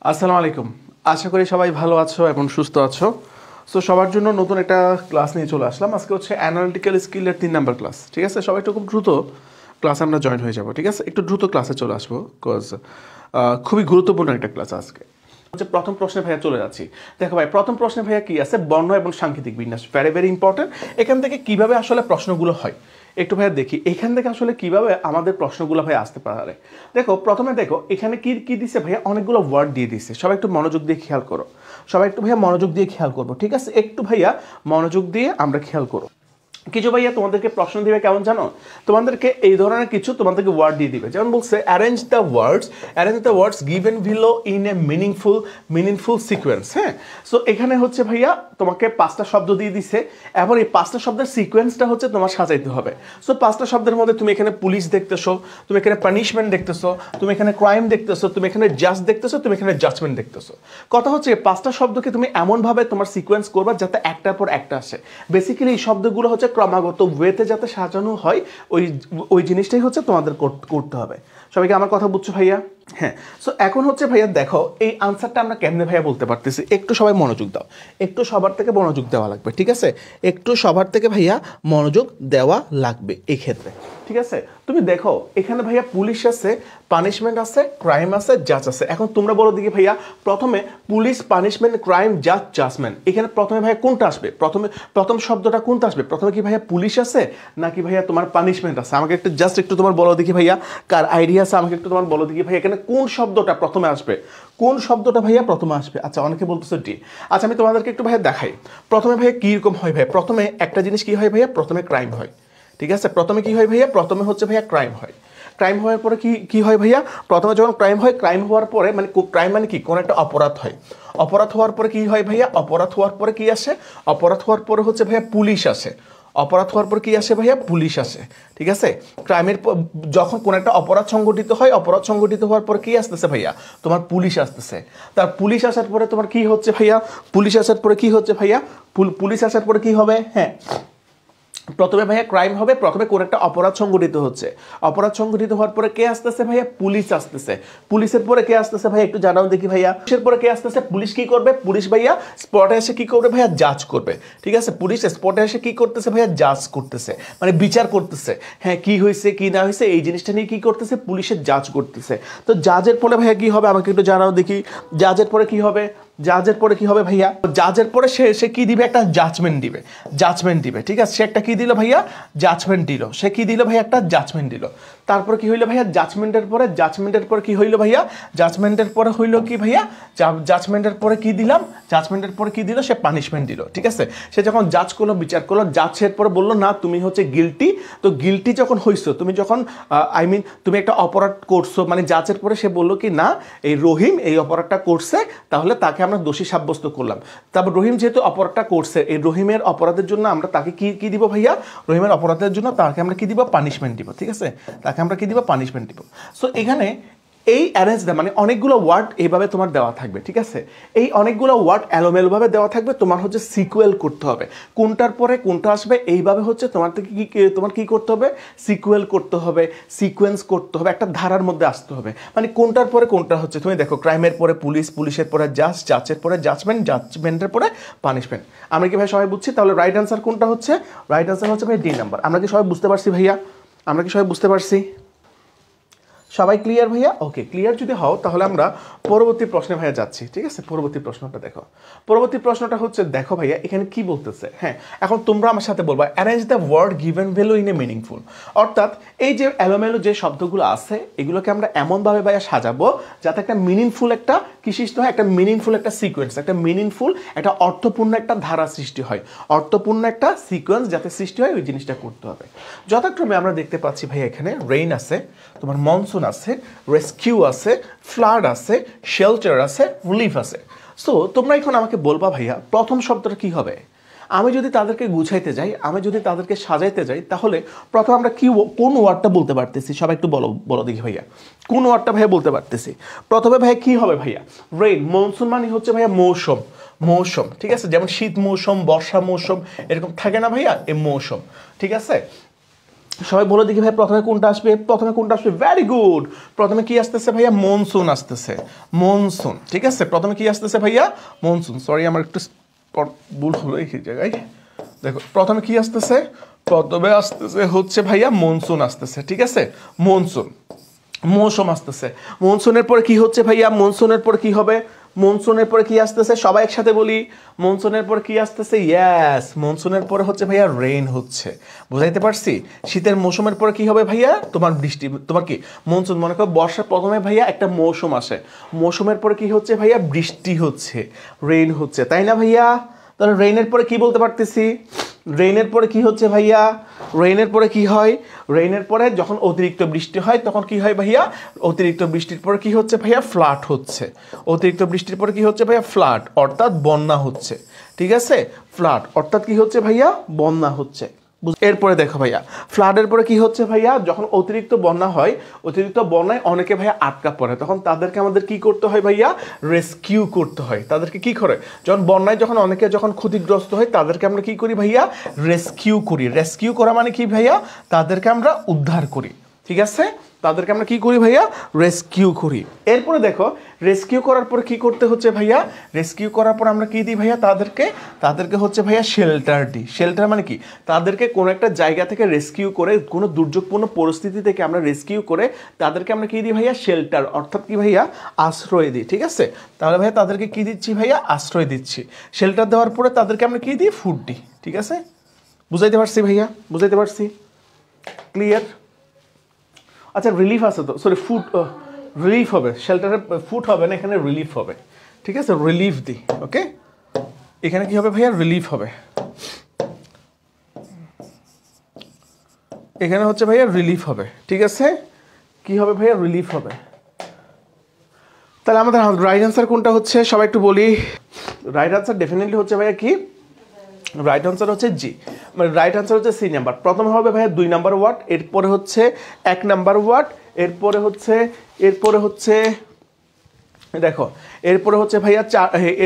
আসসালামু আলাইকুম। আশা করি সবাই ভালো আছো এবং সুস্থ আছো। সো সবার জন্য নতুন একটা ক্লাস নিয়ে চলে আসলাম। আজকে হচ্ছে অ্যানালিটিক্যাল স্কিলের 3 নাম্বার ক্লাস। ঠিক আছে, সবাই একটু খুব দ্রুত ক্লাসে আমরা জয়েন হয়ে যাব। ঠিক আছে, একটু দ্রুত ক্লাসে চলে আসবো বিকজ খুবই গুরুত্বপূর্ণ একটা ক্লাস আজকে। হচ্ছে প্রথম প্রশ্নে ভাইয়া চলে যাচ্ছি। দেখো ভাই, প্রথম প্রশ্নে ভাইয়া কি আছে, বর্ণ এবং সাংকেতিক বিন্যাস, ভেরি ভেরি ইম্পর্টেন্ট। এখান থেকে কিভাবে আসলে প্রশ্নগুলো হয় একটু ভাইয়া দেখি, এখান থেকে আসলে কিভাবে আমাদের প্রশ্নগুলো ভাই আসতে পারে। দেখো প্রথমে দেখো এখানে কি কি দিছে ভাইয়া, অনেকগুলো ওয়ার্ড দিয়ে দিছে। সবাই একটু মনোযোগ দিয়ে খেয়াল করো, সবাই একটু ভাইয়া মনোযোগ দিয়ে খেয়াল করবো। ঠিক আছে, একটু ভাইয়া মনোযোগ দিয়ে আমরা খেয়াল করো। কিছু ভাইয়া তোমাদেরকে প্রশ্ন দিবে কেমন জানো, তোমাদেরকে এই ধরনের কিছু তোমাদেরকে ওয়ার্ড দিয়ে দিবে। যেমন বলছে arrange the words given below in a meaningful sequence. হ্যাঁ, সো এখানে হচ্ছে ভাইয়া তোমাকে 5টা শব্দ দিয়ে দিছে, এবং এই 5টা শব্দের সিকোয়েন্সটা হচ্ছে তোমার সাজাইতে হবে। সো 5টা শব্দের মধ্যে তুমি এখানে পুলিশ দেখতেছো, তুমি এখানে পানিশমেন্ট দেখতেছো, তুমি এখানে ক্রাইম দেখতেছো, তুমি এখানে জাজ দেখতেছো, তুমি এখানে জাজমেন্ট দেখতেছো। কথা হচ্ছে 5টা শব্দকে তুমি এমনভাবে তোমার সিকোয়েন্স করবা যাতে একটার পর একটা আসে। বেসিক্যালি এই শব্দগুলো হচ্ছে ক্রমাগত ওয়েতে যাতে সাজানো হয়, ওই জিনিসটাই হচ্ছে তোমাদের করতে হবে। সবাইকে আমার কথা বুঝছো ভাইয়া? হ্যাঁ, সো এখন হচ্ছে ভাইয়া দেখো এই আনসারটা আমরা কেমনে ভাইয়া বলতে পারতেছি, একটু সবাই মনোযোগ দাও, একটু সবার থেকে মনোযোগ দেওয়া লাগবে। ঠিক আছে, একটু সবার থেকে ভাইয়া মনোযোগ দেওয়া লাগবে এই ক্ষেত্রে। ঠিক আছে, তুমি দেখো এখানে ভাইয়া পুলিশ আছে, পানিশমেন্ট আছে, ক্রাইম আছে, জাজ আছে। এখন তোমরা বলো দেখি ভাইয়া, প্রথমে পুলিশ, পানিশমেন্ট, ক্রাইম, জাজ, জাজমেন্ট, এখানে প্রথমে ভাইয়া কোনটা আসবে? প্রথম শব্দটা কোনটা আসবে? প্রথমে কি ভাইয়া পুলিশ আছে নাকি ভাইয়া তোমার পানিশমেন্ট আছে? আমাকে একটু জাস্ট একটু তোমার বলো দেখি ভাইয়া, কার আইডিয়া আছে আমাকে একটু তোমার বলো দেখি ভাইয়া, এখানে কোন শব্দটা প্রথমে আসবে? কোন শব্দটা ভাইয়া প্রথমে আসবে? আচ্ছা, অনেকে বলতেছে ডি। আচ্ছা, আমি তোমাদেরকে একটু ভাইয়া দেখাই প্রথমে ভাইয়া কীরকম হয় ভাইয়া। প্রথমে একটা জিনিস কি হয় ভাইয়া, প্রথমে ক্রাইম হয়। ঠিক আছে, প্রথমে কি হয় ভাইয়া, প্রথমে হচ্ছে ভাইয়া ক্রাইম হয়। ক্রাইম হওয়ার পরে কি হয় ভাইয়া, প্রথমে যখন ক্রাইম হয়, ক্রাইম হওয়ার পরে মানে ক্রাইম মানে কি, কোনো একটা অপরাধ হয়। অপরাধ হওয়ার পরে কি হয় ভাইয়া, অপরাধ হওয়ার পরে কি আসে, অপরাধ হওয়ার পরে হচ্ছে ভাইয়া পুলিশ আসে। অপরাধ হওয়ার পর কি আসে ভাইয়া, পুলিশ আসে। ঠিক আছে, ক্রাইমের যখন কোনো একটা অপরাধ সংগঠিত হয়, অপরাধ সংগঠিত হওয়ার পর কি আসতেছে ভাইয়া, তোমার পুলিশ আসতেছে। তার পুলিশ আসার পরে তোমার কি হচ্ছে ভাইয়া, পুলিশ আসার পরে কি হচ্ছে ভাইয়া, পুলিশ আসার পরে কি হবে, হ্যাঁ প্রথমে ভাইয়া ক্রাইম হবে, প্রথমে কোন একটা অপরাধ সংগঠিত হচ্ছে। অপরাধ সংগঠিত হওয়ার পরে কে আসতেছে ভাইয়া, পুলিশ আসতেছে। পুলিশের পরে কে আসতেছে ভাইয়া, একটু জানাও দেখি ভাইয়া। পুলিশের পরে কে আসতেছে, পুলিশ কি করবে, পুলিশ ভাইয়া স্পটে এসে কি করবে ভাইয়া, জাজ করবে। ঠিক আছে, পুলিশ স্পটে এসে কি করতেছে ভাইয়া, জাজ করতেছে, মানে বিচার করতেছে। হ্যাঁ, কি হয়েছে কি না হয়েছে এই জিনিসটা নিয়ে কি করতেছে, পুলিশের জাজ করতেছে। তো জাজের পরে ভাইয়া কি হবে আমাকে একটু জানাও দেখি, জাজের পরে কি হবে, জাজের পরে কি হবে ভাইয়া, জাজের পরে সে কি দিবে, একটা জাজমেন্ট দিবে। ঠিক আছে, সে একটা কি দিল ভাইয়া, জাজমেন্ট দিল। সে কি দিল ভাইয়া, একটা জাজমেন্ট দিল। তারপর কি হইলো ভাইয়া, জাজমেন্টের পরে কি হইলো ভাইয়া, জাজমেন্টের পরে হইলো কি ভাইয়া, জাজমেন্টের পরে কি দিলাম, জাজমেন্টের পরে কি দিল, সে পানিশমেন্ট দিল। ঠিক আছে, সে যখন জাজ করলো, বিচার করলো, জাজের পরে বললো না তুমি হচ্ছে গিলটি। তো গিলটি যখন হইছো, তুমি যখন তুমি একটা অপরাধ করছো, মানে জাজের পরে সে বললো কি না এই রহিম এই অপরাধটা করছে, তাহলে তাকে আমরা দোষী সাব্যস্ত করলাম। তারপর রহিম যেহেতু অপরাধটা করছে, এই রহিমের অপরাধের জন্য আমরা তাকে কি দিব ভাইয়া, রহিমের অপরাধের জন্য তাকে আমরা কি দিব, পানিশমেন্ট দিব। ঠিক আছে, তাকে আমরা কি দিব, পানিশমেন্ট দিব। সো এখানে এই অ্যারেঞ্জটা মানে অনেকগুলো ওয়ার্ড এইভাবে তোমার দেওয়া থাকবে। ঠিক আছে, এই অনেকগুলো ওয়ার্ড এলোমেলোভাবে দেওয়া থাকবে, তোমার হচ্ছে সিকুয়েল করতে হবে, কোনটার পরে কোনটা আসবে এইভাবে হচ্ছে তোমার থেকে তোমার কি করতে হবে, সিকুয়েল করতে হবে, সিকোয়েন্স করতে হবে, একটা ধারার মধ্যে আসতে হবে। মানে কোনটার পরে কোনটা হচ্ছে, তুমি দেখো ক্রাইমের পরে পুলিশ, পুলিশের পরে জাজ, জাজের পরে জাজমেন্ট, জাজমেন্টের পরে পানিশমেন্ট। আমরা কি ভাই সবাই বুঝছি? তাহলে রাইট আনসার কোনটা হচ্ছে, রাইট আনসার হচ্ছে ভাই ডি নাম্বার। আমরা কি সবাই বুঝতে পারছি ভাইয়া, আমরা কি সবাই বুঝতে পারছি? সবাই ক্লিয়ার ভাইয়া? ওকে, ক্লিয়ার যদি হও তাহলে আমরা পরবর্তী প্রশ্নে ভাইয়া যাচ্ছি। ঠিক আছে, পরবর্তী প্রশ্নটা দেখো। পরবর্তী প্রশ্নটা হচ্ছে দেখো ভাইয়া এখানে কি বলতেছে। হ্যাঁ, এখন তোমরা আমার সাথে বলবা arrange the word given value in a meaningful. অর্থাৎ এই যে এলোমেলো যে শব্দগুলো আছে এগুলোকে আমরা এমনভাবে ভাইয়া সাজাবো যাতে একটা মিনিংফুল একটা কি সৃষ্টি হয়, একটা মিনিংফুল একটা সিকোয়েন্স, একটা মিনিংফুল একটা অর্থপূর্ণ একটা ধারা সৃষ্টি হয়, অর্থপূর্ণ একটা সিকোয়েন্স যাতে সৃষ্টি হয় ওই জিনিসটা করতে হবে। যথাক্রমে আমরা দেখতে পাচ্ছি ভাইয়া এখানে রেইন আছে, তোমার মনসুন আছে, রেস্কিউ আছে, ফ্লাড আছে, শেল্টার আছে, রিলিফ আছে। সো তোমরা এখন আমাকে বলবা ভাইয়া প্রথম শব্দটা কি হবে। আমি যদি তাদেরকে গুছাইতে যাই, আমি যদি তাদেরকে সাজাইতে যাই, তাহলে প্রথম আমরা কোন ওয়ার্ডটা বলতে পারতেছি, সবাই একটু বলো দেখি ভাইয়া, কোন ওয়ার্ডটা ভাইয়া বলতে পারতেছি। প্রথমে ভাইয়া কি হবে ভাইয়া, রেইন, মনসুন মানে হচ্ছে ভাইয়া মৌসুম। ঠিক আছে, যেমন শীত মৌসুম, বর্ষা মৌসুম এরকম থাকে না ভাইয়া, এই মৌসুম। ঠিক আছে, সবাই বলে দেখি ভাই প্রথমে কোনটা আসবে? প্রথমে কোনটা আসবে? ভেরি গুড, প্রথমে কি আসতেছে ভাইয়া? মনসুন আসতেছে, মনসুন। ঠিক আছে, প্রথমে কি আসতেছে ভাইয়া? মনসুন। সরি আমার একটু ভুল হলো এই জায়গায়। দেখো প্রথমে কি আসতেছে? প্রথমে আসতেছে হচ্ছে ভাইয়া মনসুন আসতেছে। ঠিক আছে, মনসুন, মৌসুম আসতেছে। মনসুনের পরে কি হচ্ছে ভাইয়া? মনসুনের পরে কি হবে? মনসুনের পরে কি আসতেছে? সবাই একসাথে বলি, মনসুনের পরে কি আসতেছে? ইয়েস, মনসুনের পরে হচ্ছে ভাইয়া রেইন হচ্ছে। বুঝাইতে পারছি? শীতের মৌসুমের পরে কি হবে ভাইয়া? তোমার বৃষ্টি। তোমার কি মনসুন, মনে করো বর্ষার প্রথমে ভাইয়া একটা মৌসুম আসে, মৌসুমের পরে কি হচ্ছে ভাইয়া? বৃষ্টি হচ্ছে, রেইন হচ্ছে, তাই না ভাইয়া? তাহলে রেইনের পরে কি বলতে পারতেছি? রেইনের পরে কি হচ্ছে ভাইয়া? রেইনের পরে কি হয়? রেইনের পরে যখন অতিরিক্ত বৃষ্টি হয় তখন কি হয় ভাইয়া? অতিরিক্ত বৃষ্টির পরে কি হচ্ছে ভাইয়া? ফ্লাড হচ্ছে। অতিরিক্ত বৃষ্টির পরে কি হচ্ছে ভাইয়া? ফ্লাড, অর্থাৎ বন্যা হচ্ছে। ঠিক আছে, ফ্লাড অর্থাৎ কি হচ্ছে ভাইয়া? বন্যা হচ্ছে। এরপরে দেখো ভাইয়া, ফ্লাডের পরে কি হচ্ছে ভাইয়া? যখন অতিরিক্ত বন্যা হয়, অতিরিক্ত বন্যায় অনেকে ভাইয়া আটকা পড়ে, তখন তাদেরকে আমাদের কি করতে হয় ভাইয়া? রেস্কিউ করতে হয়। তাদেরকে কি করে? যখন বন্যায় যখন অনেকে যখন ক্ষতিগ্রস্ত হয় তাদেরকে আমরা কি করি ভাইয়া? রেস্কিউ করি। রেস্কিউ করা মানে কি ভাইয়া? তাদেরকে আমরা উদ্ধার করি। ঠিক আছে, তাদেরকে আমরা কি করি ভাইয়া? রেস্কিউ করি। এরপরে দেখো, রেস্কিউ করার পর কি করতে হচ্ছে ভাইয়া? রেস্কিউ করার পর আমরা কি দিই ভাইয়া? তাদেরকে হচ্ছে ভাইয়া শেল্টার দিই। শেল্টার মানে কি? তাদেরকে কোনো একটা জায়গা থেকে রেস্কিউ করে, কোনো দুর্যোগপূর্ণ পরিস্থিতি থেকে আমরা রেস্কিউ করে তাদেরকে আমরা কি দিই ভাইয়া? শেল্টার, অর্থাৎ কি ভাইয়া? আশ্রয় দিই। ঠিক আছে, তাহলে ভাইয়া তাদেরকে কি দিচ্ছি ভাইয়া? আশ্রয় দিচ্ছি। শেল্টার দেওয়ার পরে তাদেরকে আমরা কি দিই? ফুড দিই। ঠিক আছে, বুঝাইতে পারছি ভাইয়া? বুঝাইতে পারছি? ক্লিয়ার? আচ্ছা, রিলিফ আছে তো, সরি ফুড, রিলিফ হবে, শেল্টারে ফুড হবে না, এখানে রিলিফ হবে। ঠিক আছে, রিলিফ দিই। ওকে, এখানে কি হবে ভাইয়া? রিলিফ হবে। এখানে হচ্ছে ভাইয়া রিলিফ হবে। ঠিক আছে, কি হবে ভাইয়া? রিলিফ হবে। তাহলে আমাদের রাইট আনসার কোনটা হচ্ছে? সবাই একটু বলি। রাইট আনসার ডেফিনেটলি হচ্ছে ভাইয়া কি? রাইট আনসার হচ্ছে জি, মানে রাইট আনসার হচ্ছে সি নাম্বার। প্রথমে হবে ভাইয়া 2 নাম্বার ওয়ার্ড, এরপরে হচ্ছে 1 নাম্বার ওয়ার্ড, এরপরে হচ্ছে দেখো, এরপরে হচ্ছে ভাইয়া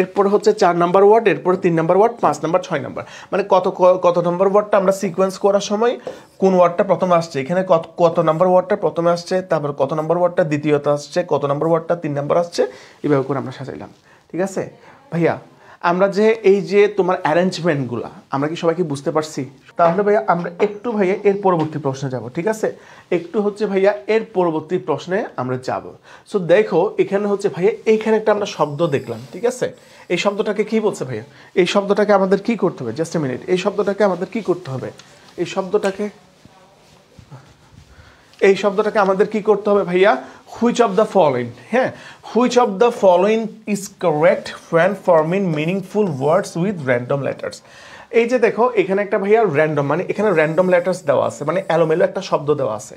এরপরে হচ্ছে 4 নাম্বার ওয়ার্ড, এরপরে 3 নাম্বার ওয়ার্ড, 5 নাম্বার, 6 নাম্বার। মানে কত নাম্বার ওয়ার্ডটা আমরা সিকোয়েন্স করার সময় কোন ওয়ার্ডটা প্রথমে আসছে, এখানে কত নাম্বার ওয়ার্ডটা প্রথমে আসছে, তারপর কত নাম্বার ওয়ার্ডটা দ্বিতীয়ত আসছে, কত নাম্বার ওয়ার্ডটা 3 নাম্বার আসছে, এভাবে করে আমরা সাজাইলাম। ঠিক আছে ভাইয়া, আমরা যে এই যে তোমার অ্যারেঞ্জমেন্টগুলো আমরা কি সবাইকে বুঝতে পারছি? তাহলে ভাইয়া আমরা একটু ভাইয়া এর পরবর্তী প্রশ্নে যাব। ঠিক আছে, একটু হচ্ছে ভাইয়া এর পরবর্তী প্রশ্নে আমরা যাব। সো দেখো, এখানে হচ্ছে ভাইয়া এইখানে একটা আমরা শব্দ দেখলাম। ঠিক আছে, এই শব্দটাকে কি বলছে ভাইয়া? এই শব্দটাকে আমাদের কি করতে হবে? জাস্ট এ মিনিট, এই শব্দটাকে আমাদের কি করতে হবে? এই শব্দটাকে আমাদের কি করতে হবে ভাইয়া? হুইচ অফ দ্য ফলোইং, হ্যাঁ, which of the following is correct when forming meaningful words with random letters। এই যে দেখো, এখানে একটা ভাইয়া র্যান্ডম, মানে এখানে র্যান্ডম লেটার্স দেওয়া আছে, মানে এলোমেলো একটা শব্দ দেওয়া আছে।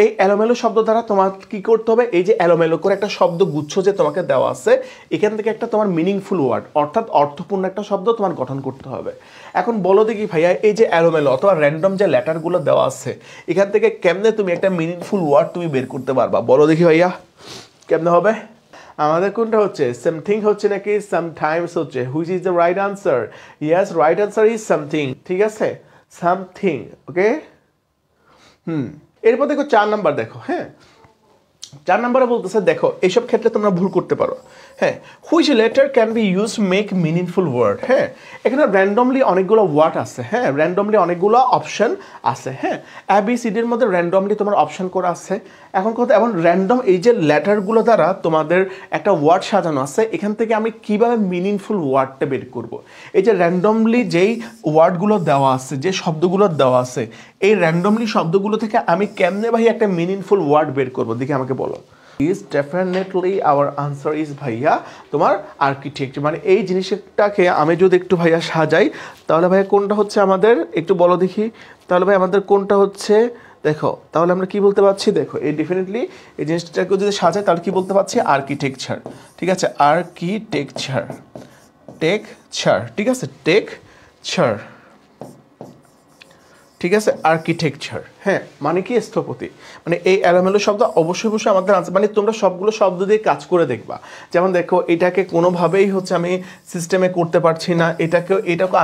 এই এলোমেলো শব্দ দ্বারা তোমার কি করতে হবে? এই যে এলোমেলো করে একটা শব্দ গুচ্ছ যে তোমাকে দেওয়া আছে, এখান থেকে একটা তোমার মিনিংফুল ওয়ার্ড, অর্থাৎ অর্থপূর্ণ একটা শব্দ তোমার গঠন করতে হবে। এখন বলো দেখি ভাইয়া, এই যে এলোমেলো অথবা র্যান্ডম যে লেটারগুলো দেওয়া আছে, এখান থেকে কেমনে তুমি একটা মিনিংফুল ওয়ার্ড তুমি বের করতে পারবা? বলো দেখি ভাইয়া, কেমনে হবে? আমাদের কোনটা হচ্ছে? সামথিং হচ্ছে নাকি সামটাইমস হচ্ছে? Which is the right answer? Yes, right answer is something. ঠিক আছে, সামথিং। ওকে, এরপর দেখো 4 নাম্বার। দেখো, হ্যাঁ, 4 নাম্বারে বলতেছে, দেখো এইসব ক্ষেত্রে তোমরা ভুল করতে পারো। হ্যাঁ, which letter can be use make meaningful word. হ্যাঁ, এখানে র্যান্ডমলি অনেকগুলো ওয়ার্ড আছে, হ্যাঁ, র্যান্ডমলি অনেকগুলো অপশন আছে। হ্যাঁ, ABCDর মধ্যে র্যান্ডমলি তোমার অপশন করা আছে। এখন কথা, এখন র্যান্ডম এই যে লেটারগুলো দ্বারা তোমাদের একটা ওয়ার্ড সাজানো আছে, এখান থেকে আমি কিভাবে মিনিংফুল ওয়ার্ডটা বের করব? এই যে র্যান্ডমলি যেই ওয়ার্ডগুলো দেওয়া আছে, যে শব্দগুলো দেওয়া আছে, এই র্যান্ডমলি শব্দগুলো থেকে আমি কেমনে ভাই একটা মিনিংফুল ওয়ার্ড বের করব? দেখি আমাকে বলো। Is definitely hour answer is ভাইয়া তোমার আর্কিটেক্ট। মানে এই জিনিসটাকে আমি যদি একটু ভাইয়া সাজাই, তাহলে ভাইয়া কোনটা হচ্ছে আমাদের? একটু বলো দেখি। তাহলে ভাই আমাদের কোনটা হচ্ছে? দেখো, তাহলে আমরা কি বলতে পারছি? দেখো, এই ডেফিনেটলি এই জিনিসটাকে যদি সাজাই তাহলে কি বলতে পারছি? আর্কিটেকচার। ঠিক আছে, আর্কিটেকচার, টেকচার। ঠিক আছে, টেকচার। ঠিক আছে, আর্কিটেকচার। হ্যাঁ, মানে কি স্থপতি, মানে এই এলোমেলো শব্দ অবশ্যই অবশ্যই আমাদের আনসার, মানে তোমরা সবগুলো শব্দ দিয়ে কাজ করে দেখবা। যেমন দেখো এটাকে কোনোভাবেই হচ্ছে আমি সিস্টেমে করতে পারছি না, এটাকে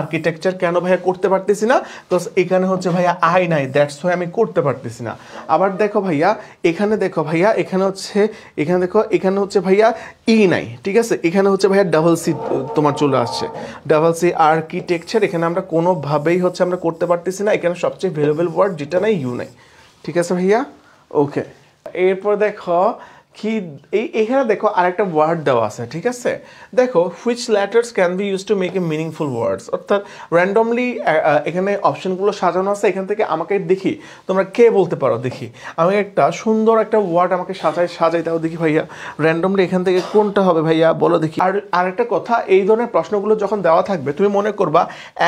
আর্কিটেকচার কেন ভাইয়া করতে পারতেছি না, বিকজ এখানে হচ্ছে ভাইয়া আই নাই, দ্যাটস ওয়াই আমি করতে পারতেছি না। আবার দেখো ভাইয়া এখানে দেখো ভাইয়া এখানে দেখো এখানে হচ্ছে ভাইয়া ই নাই, ঠিক আছে, এখানে হচ্ছে ভাইয়া ডাবল সি তোমার চলে আসছে, ডাবল সি আর্কিটেকচার, এখানে আমরা কোনোভাবেই হচ্ছে আমরা করতে পারতেছি না, এখানে সবচেয়ে ভ্যালুয়েবল ওয়ার্ড যেটা নাই ইউ নাই, ঠিক আছে ভাইয়া। ওকে, এরপর দেখো কি এখানে দেখো আরেকটা ওয়ার্ড দেওয়া আছে, ঠিক আছে, দেখো which letters can be use to make a meaningful ওয়ার্ডস, অর্থাৎ র্যান্ডমলি এখানে অপশনগুলো সাজানো আছে, এখান থেকে আমাকে দেখি তোমরা কে বলতে পারো, দেখি আমি একটা সুন্দর একটা ওয়ার্ড আমাকে সাজাই দাও দেখি ভাইয়া, র্যান্ডমলি এখান থেকে কোনটা হবে ভাইয়া বলো দেখি। আর আরেকটা কথা, এই ধরনের প্রশ্নগুলো যখন দেওয়া থাকবে তুমি মনে করবা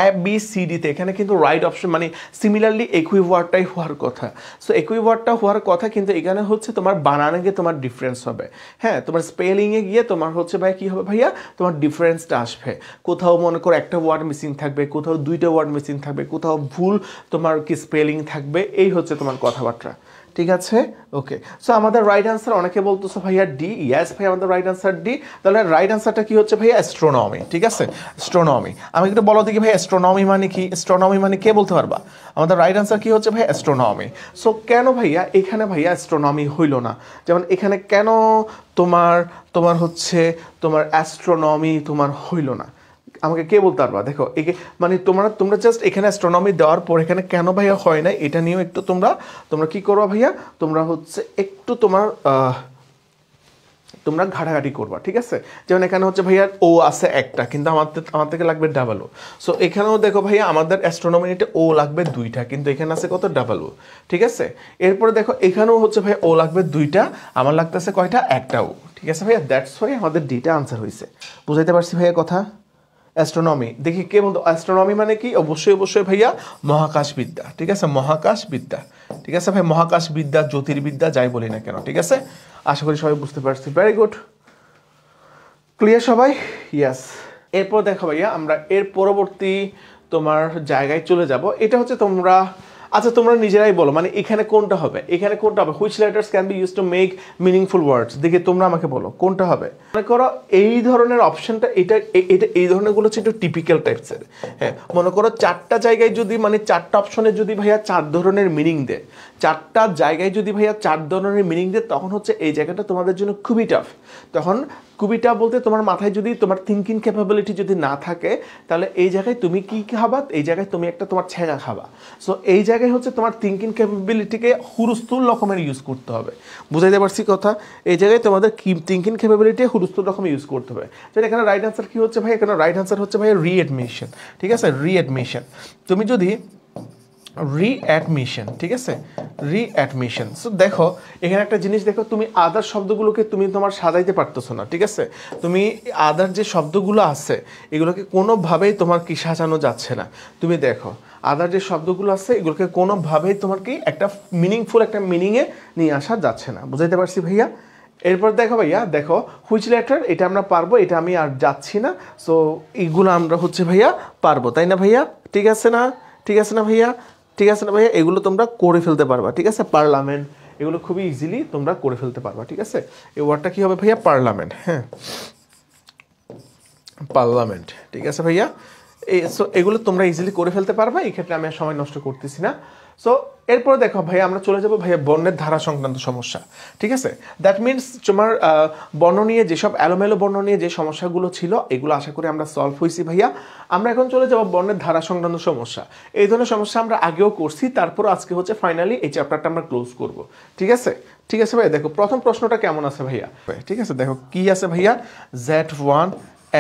এ বি সি ডিতে, এখানে কিন্তু রাইট অপশন মানে সিমিলারলি একই ওয়ার্ডটাই হওয়ার কথা, সো একই ওয়ার্ডটা হওয়ার কথা, কিন্তু এখানে হচ্ছে তোমার বানানে গিয়ে তোমার ডিফারেন্স হবে, হ্যাঁ, তোমার স্পেলিংয়ে গিয়ে তোমার হচ্ছে ভাই কী হবে ভাইয়া, তোমার ডিফারেন্সটা আসবে, কোথাও মনে করো একটা ওয়ার্ড মিসিং থাকবে, কোথাও দুইটা ওয়ার্ড মিসিং থাকবে, কোথাও ভুল তোমার কি স্পেলিং থাকবে, এই হচ্ছে তোমার কথাবার্তা, ঠিক আছে। ওকে, সো আমাদের রাইট আনসার, অনেকে বলতেছো ভাইয়া ডি, ইয়েস ভাই আমাদের রাইট আনসার ডি, তাহলে রাইট আনসারটা কি হচ্ছে ভাইয়া অ্যাস্ট্রোনমি, ঠিক আছে, অ্যাস্ট্রোনমি। আমি একটু বলো দেখি ভাই অ্যাস্ট্রোনমি মানে কি, অ্যাস্ট্রোনমি মানে কে বলতে পারবা, আমাদের রাইট আনসার কি হচ্ছে ভাই অ্যাস্ট্রোনমি। সো কেন ভাইয়া এখানে ভাইয়া অ্যাস্ট্রোনমি হইল না, যেমন এখানে কেন তোমার হচ্ছে তোমার অ্যাস্ট্রোনমি তোমার হইল না, আমাকে কে বলতে পারবা, দেখো একে মানে তোমরা জাস্ট এখানে অ্যাস্ট্রোনমি দেওয়ার পর এখানে কেন ভাইয়া হয় না এটা নিয়েও একটু তোমরা কি করবা ভাইয়া, তোমরা হচ্ছে একটু তোমরা ঘাটাঘাটি করবা, ঠিক আছে। যেমন এখানে হচ্ছে ভাইয়া ও আছে একটা, কিন্তু আমার থেকে লাগবে ডাবল ও, সো এখানেও দেখো ভাইয়া আমাদের অ্যাস্ট্রোনমিতে ও লাগবে দুইটা, কিন্তু এখানে আছে কত ডাবল ও, ঠিক আছে। এরপরে দেখো এখানেও হচ্ছে ভাইয়া ও লাগবে দুইটা, আমার লাগতেছে কয়টা, একটা ও, ঠিক আছে ভাইয়া, দ্যাটস ওয়াই আমাদের ডিটা আনসার হয়েছে। বুঝাইতে পারছি ভাইয়া কথা। অ্যাস্ট্রোনমি দেখি কে বলতো, অ্যাস্ট্রোনমি মানে কি, অবশ্যই ভাইয়া মহাকাশবিদ্যা, ঠিক আছে, মহাকাশবিদ্যা, ঠিক আছে ভাই, মহাকাশবিদ্যা জ্যোতির্বিদ্যা যাই বলি না কেন, ঠিক আছে। আশা করি সবাই বুঝতে পারছি, ভেরি গুড, ক্লিয়ার সবাই, ইয়েস। এরপর দেখো ভাইয়া আমরা এর পরবর্তী তোমার জায়গায় চলে যাব, এটা হচ্ছে তোমরা নিজেরাই বলো, মানে এখানে কোনটা হবে, which letters can be use to make meaningful ওয়ার্ডস, দেখে তোমরা আমাকে বলো কোনটা হবে। মনে করো এই ধরনের অপশনটা, এটা এই ধরনেরগুলো হচ্ছে একটু টিপিক্যাল টাইপসের, হ্যাঁ, মনে করো চারটা জায়গায় যদি মানে চারটা অপশনে যদি ভাইয়া চার ধরনের মিনিং দেয়, চারটা জায়গায় যদি ভাইয়া চার ধরনের মিনিং দেয়, তখন হচ্ছে এই জায়গাটা তোমাদের জন্য খুবই টাফ। তখন খুবই টাফ বলতে তোমার মাথায় যদি তোমার থিঙ্কিং ক্যাপাবিলিটি যদি না থাকে, তাহলে এই জায়গায় তুমি কি খাবা, এই জায়গায় তুমি একটা তোমার ছেঁকা খাবা। সো এই জায়গায় হচ্ছে তোমার থিঙ্কিং ক্যাপাবিলিটিকে হুরুস্তুল রকমের ইউজ করতে হবে, বুঝাইতে পারছি কথা। এই জায়গায় তোমাদের থিঙ্কিং ক্যাপাবিলিটি হুরুস্তুল রকমের ইউজ করতে হবে। যেটা এখানে রাইট আনসার কি হচ্ছে ভাই, এখানে রাইট আনসার হচ্ছে ভাই রিএডমিশন, ঠিক আছে, রিএডমিশন। তুমি যদি রিঅ্যাডমিশন, ঠিক আছে, রিঅ্যাডমিশন। সো দেখো এখানে একটা জিনিস দেখো, তুমি আদার শব্দগুলোকে তুমি তোমার সাজাইতে পারতেছো না, ঠিক আছে, তুমি আদার যে শব্দগুলো আছে এগুলোকে কোনোভাবেই তোমার কি সাজানো যাচ্ছে না। তুমি দেখো আদার যে শব্দগুলো আছে এগুলোকে কোনোভাবেই তোমার কি একটা মিনিংফুল একটা মিনিংয়ে নিয়ে আসা যাচ্ছে না, বুঝাইতে পারছি ভাইয়া। এরপর দেখো ভাইয়া, দেখো হুইচ লেটার, এটা আমরা পারবো, এটা আমি আর যাচ্ছি না, সো এইগুলো আমরা হচ্ছে ভাইয়া পারবো, তাই না ভাইয়া, ঠিক আছে না, ঠিক আছে না ভাইয়া, ঠিক আছে না ভাইয়া, এগুলো তোমরা করে ফেলতে পারবা, ঠিক আছে। পার্লামেন্ট, এগুলো খুবই ইজিলি তোমরা করে ফেলতে পারবা, ঠিক আছে। এই ওয়ার্ডটা কি হবে ভাইয়া, পার্লামেন্ট, হ্যাঁ, পার্লামেন্ট, ঠিক আছে ভাইয়া। সো এগুলো তোমরা ইজিলি করে ফেলতে পারবা, এই ক্ষেত্রে আমি আর সময় নষ্ট করতেছি না। সো এরপরে দেখো ভাইয়া আমরা চলে যাবো ভাইয়া বর্ণের ধারা সংক্রান্ত সমস্যা, ঠিক আছে। দ্যাট মিনস তোমার বর্ণ নিয়ে যেসব এলোমেলো বর্ণ নিয়ে যে সমস্যাগুলো ছিল এগুলো আশা করি আমরা সলভ হয়েছি ভাইয়া। আমরা এখন চলে যাবো বর্ণের ধারা সংক্রান্ত সমস্যা। এই ধরনের সমস্যা আমরা আগেও করছি, তারপর আজকে হচ্ছে ফাইনালি এই চ্যাপ্টারটা আমরা ক্লোজ করব, ঠিক আছে। ঠিক আছে ভাইয়া, দেখো প্রথম প্রশ্নটা কেমন আছে ভাইয়া, ঠিক আছে, দেখো কি আছে ভাইয়া, Z1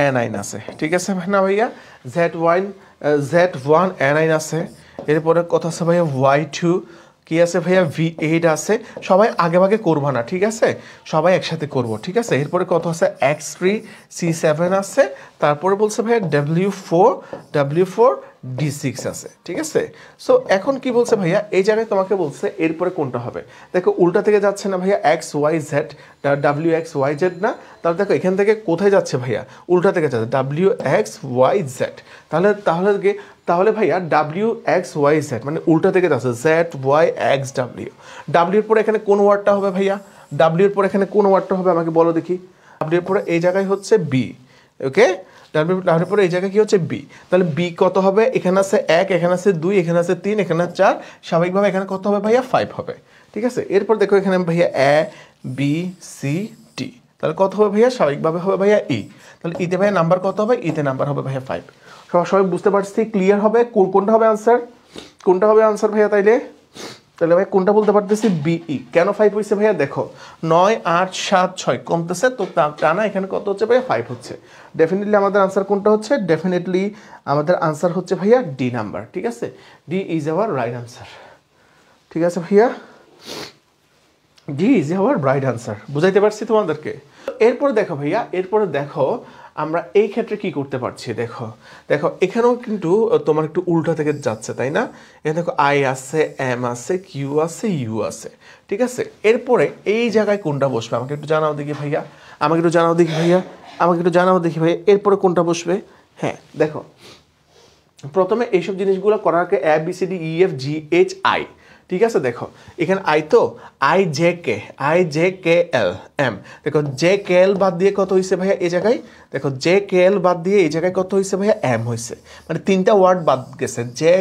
A9 আছে, ঠিক আছে না ভাইয়া, Z1 A9 আছে। এরপরে কথা আছে ভাইয়া Y2 কি আছে ভাইয়া, V8 আছে। সবাই আগে ভাগে করবো না, ঠিক আছে, সবাই একসাথে করব, ঠিক আছে। এরপরে কত আছে, X3 C7 আছে। তারপরে বলছে ভাইয়া W4 D6 আছে, ঠিক আছে। সো এখন কি বলছে ভাইয়া, এই জায়গায় তোমাকে বলছে এরপরে কোনটা হবে। দেখো উল্টা থেকে যাচ্ছে না ভাইয়া, XYZ, WXYZ না, তাহলে দেখো এখান থেকে কোথায় যাচ্ছে ভাইয়া, উল্টা থেকে যাচ্ছে WXYZ। তাহলে তাহলে ভাইয়া ডাব্লিউ এক্স ওয়াই জেড মানে উল্টা থেকে যাচ্ছে জেড ওয়াই এক্স ডাব্লিউ। ডাব্লিউর পরে এখানে কোন ওয়ার্ডটা হবে ভাইয়া? ডাব্লিউর পরে এখানে কোন ওয়ার্ডটা হবে আমাকে বলো দেখি। ডাব্লিউর পরে এই জায়গায় হচ্ছে বি, ওকে? ডাব্লিউর পরে এই জায়গায় কি হচ্ছে বি, তাহলে বি কত হবে? এখানে আছে 1, এখানে আছে 2, এখানে আছে 3, এখানে 4, স্বাভাবিকভাবে এখানে কত হবে ভাইয়া? 5 হবে, ঠিক আছে? এরপর দেখো এখানে ভাইয়া এ বি সি টি, তাহলে কত হবে ভাইয়া? স্বাভাবিকভাবে হবে ভাইয়া ই। তাহলে ইতে ভাইয়া নাম্বার কত হবে? ইতে নাম্বার হবে ভাইয়া 5। সবাই বুঝতে পারছি? ক্লিয়ার হবে? কোনটা হবে আনসার? কোনটা হবে আনসার ভাইয়া? তাহলে ভাই কোনটা বলতে পারতেছি? বিই। কেন 5 হয়েছে ভাইয়া? দেখো 9 8 7 6 কমতেছে, তো টানা এখানে কত হচ্ছে ভাইয়া? 5 হচ্ছে। ডেফিনেটলি আমাদের আনসার কোনটা হচ্ছে? ডেফিনেটলি আমাদের আনসার হচ্ছে ভাইয়া ডি নাম্বার, ঠিক আছে? D is our right answer, ঠিক আছে ভাইয়া? D is our right answer. বুঝাইতে পারছি তোমাদেরকে? এরপরে দেখো ভাইয়া, এরপরে দেখো আমরা এই ক্ষেত্রে কি করতে পারছি। দেখো দেখো এখানেও কিন্তু তোমার একটু উল্টা থেকে যাচ্ছে, তাই না? এখানে দেখো আই আছে, এম আছে, কিউ আছে, ইউ আছে, ঠিক আছে? এরপরে এই জায়গায় কোনটা বসবে আমাকে একটু জানাও দেখি ভাইয়া, আমাকে একটু জানাও দেখি ভাইয়া, আমাকে একটু জানাও দেখি ভাইয়া, এরপরে কোনটা বসবে? হ্যাঁ দেখো, প্রথমে এইসব জিনিসগুলো করার আগে A B C D E F G H I, ঠিক আছে? দেখো এখানে আই তো I J K L M, দেখো জে কে এল বাদ দিয়ে কত হয়েছে ভাইয়া এই জায়গায়? দেখো জে কে এল বাদ দিয়ে এই জায়গায় কত হয়েছে ভাইয়া? এম হয়েছে, মানে 3টা ওয়ার্ড বাদ গেছে। জে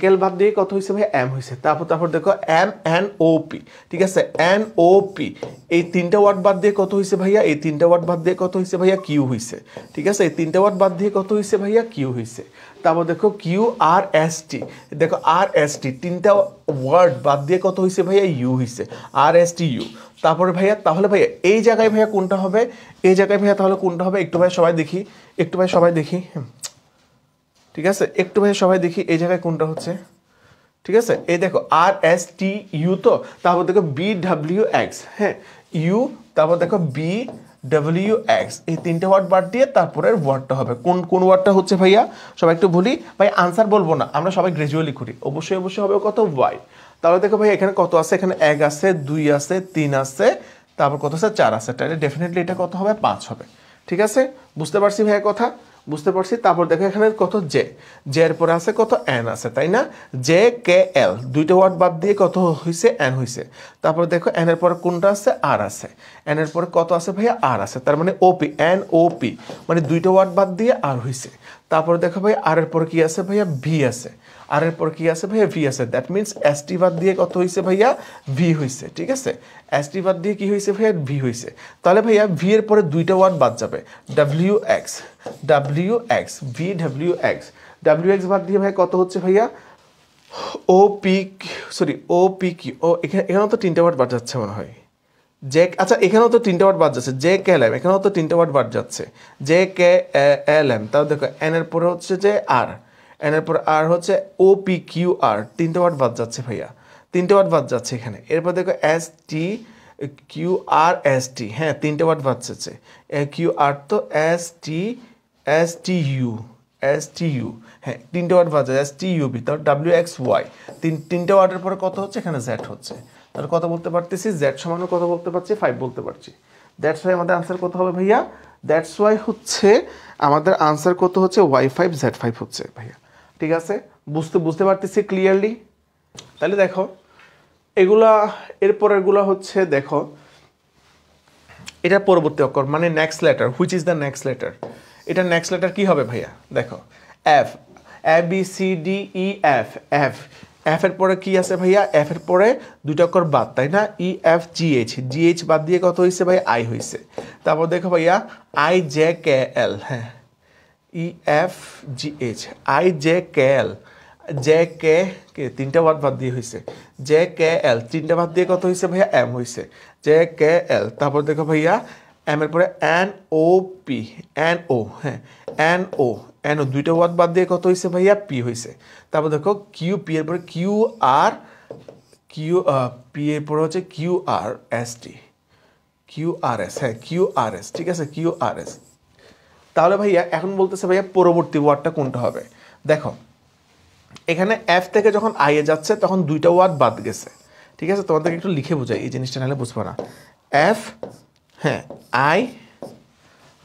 কে এল বাদ দিয়ে কত হয়েছে ভাইয়া? এম হয়েছে। তারপর দেখো এম এন ও পি, ঠিক আছে? এন ও পি, এই 3টা ওয়ার্ড বাদ দিয়ে কত হয়েছে ভাইয়া? এই 3টা ওয়ার্ড বাদ দিয়ে কত হয়েছে ভাইয়া? কিউ হয়েছে, ঠিক আছে? এই 3টা ওয়ার্ড বাদ দিয়ে কত হয়েছে ভাইয়া? কিউ হয়েছে। তারপর দেখো কিউ আর এস টি, দেখো আর এস টি 3টা ওয়ার্ড বাদ দিয়ে কত হয়েছে ভাইয়া? ইউ হয়েছে, আর এস টি ইউ। তারপরে ভাইয়া তাহলে ভাইয়া এই জায়গায় ভাইয়া কোনটা হবে? এই জায়গায় ভাইয়া তাহলে কোনটা হবে? একটু ভাই সবাই দেখি, একটু ভাই সবাই দেখি, ঠিক আছে? একটু ভাই সবাই দেখি এই জায়গায় কোনটা হচ্ছে, ঠিক আছে? এই দেখো আর এস টি ইউ, তো তারপর দেখো বি ডাব্লিউ এক্স, হ্যাঁ ইউ, তারপর দেখো বি ডাব্লিউ এক্স, এই 3টে ওয়ার্ড বাদ দিয়ে তারপরের ওয়ার্ডটা হবে কোন ওয়ার্ডটা হচ্ছে ভাইয়া? সবাই একটু বলি ভাই, আনসার বলবো না, আমরা সবাই গ্রাজুয়ালি করি। অবশ্যই হবে কত? ওয়াই। তাহলে দেখো ভাই এখানে কত আছে? এখানে 1 আছে, 2 আছে, 3 আছে, তারপর কত আছে? 4 আছে, তাহলে ডেফিনেটলি এটা কত হবে? 5 হবে, ঠিক আছে? বুঝতে পারছি ভাইয়া কথা? বুঝতে পারছি। তারপর দেখো এখানে কত? জে, এর পরে আছে কত? এন আছে, তাই না? জে কে এল 2টা ওয়ার্ড বাদ দিয়ে কত হয়েছে? এন হয়েছে। তারপর দেখো এন এর পরে কোনটা আছে? আর আছে। এন এর পরে কত আছে ভাইয়া? আর আছে, তার মানে ওপি, এন ও পি, মানে 2টা ওয়ার্ড বাদ দিয়ে আর হয়েছে। তারপর দেখো ভাই আর এর পরে কি আছে ভাইয়া? ভি আছে। আর এর পর কি আছে ভাইয়া? ভি আছে। দ্যাট মিনস এস টি বাদ দিয়ে কত হয়েছে ভাইয়া? ভি হয়েছে, ঠিক আছে? এস টি বাদ দিয়ে কি হয়েছে ভাইয়া? ভি হয়েছে। তাহলে ভাইয়া ভি এর পরে 2টা ওয়ার্ড বাদ যাবে, W X, V W X, বাদ দিয়ে ভাইয়া কত হচ্ছে ভাইয়া? O P, sorry O P কি, ও এখানেও তো 3টে ওয়ার্ড বাদ যাচ্ছে মনে হয়। জে, আচ্ছা এখানেও তো 3টে ওয়ার্ড বাদ যাচ্ছে। জে কে এল এম, এখানেও তো 3টে ওয়ার্ড বাদ যাচ্ছে। জে কে এল এম, তাহলে দেখো এন এর পরে হচ্ছে যে আর, এন এর পরে আর হচ্ছে ও পি কিউ আর, 3টে ওয়ার্ড বাদ যাচ্ছে ভাইয়া, 3টে ওয়ার্ড বাদ যাচ্ছে এখানে। এরপর দেখো S T Q R S T, হ্যাঁ 3টে ওয়ার্ড বাদ যাচ্ছে। কিউ আর তো এস টি ইউ, হ্যাঁ 3টে ওয়ার্ড বাদ যাচ্ছে। এস টি ইউ বি, তাহলে ডাব্লিউ এক্স ওয়াই, 3টে ওয়ার্ডের পরে কত হচ্ছে? এখানে জেড হচ্ছে। তাহলে কত বলতে পারতেছি? জেড সমান কত বলতে পারছি? 5 বলতে পারছি। দ্যাটস ওয়াই আমাদের আনসার কত হবে ভাইয়া? দ্যাটস ওয়াই হচ্ছে আমাদের আনসার কত হচ্ছে? Y5 Z5 হচ্ছে ভাইয়া, ঠিক আছে? বুঝতে পারতেছি ক্লিয়ারলি? তাহলে দেখো এগুলা, এরপরেরগুলো হচ্ছে দেখো এটা পরবর্তী অক্ষর, মানে next letter. Which is the next letter? এটা নেক্সট লেটার কি হবে ভাইয়া? দেখো F, A B C D E F, F এর পরে কি আছে ভাইয়া? এফ এর পরে 2টা অক্ষর বাদ, তাই না? ই এফ জি এইচ বাদ দিয়ে কত হয়েছে ভাইয়া? আই হয়েছে। তারপর দেখো ভাইয়া আই জে কে এল, হ্যাঁ ই F G H, I J K L, J K 3টা ওয়ার্ড বাদ দিয়ে হয়েছে। জে কে এল 3টা বাদ দিয়ে কত হয়েছে ভাইয়া? এম হয়েছে। জে কে এল, তারপর দেখো ভাইয়া এম এর পরে এন ও পি, হ্যাঁ এন ও 2টা ওয়ার্ড বাদ দিয়ে কত হয়েছে ভাইয়া? পি হয়েছে। তারপর দেখো কিউ, পি এর পরে কিউ আর, পি এর পরে হচ্ছে কিউ আর এস টি, হ্যাঁ কিউ আর এস, ঠিক আছে? Q R S. তাহলে ভাইয়া এখন বলতেছে ভাইয়া পরবর্তী ওয়ার্ডটা কোনটা হবে? দেখো এখানে এফ থেকে যখন আই এ যাচ্ছে তখন 2টা ওয়ার্ড বাদ গেছে, ঠিক আছে? তোমাদেরকে একটু লিখে বোঝাই, এই জিনিসটা নাহলে বুঝবো না। এফ, হ্যাঁ আই,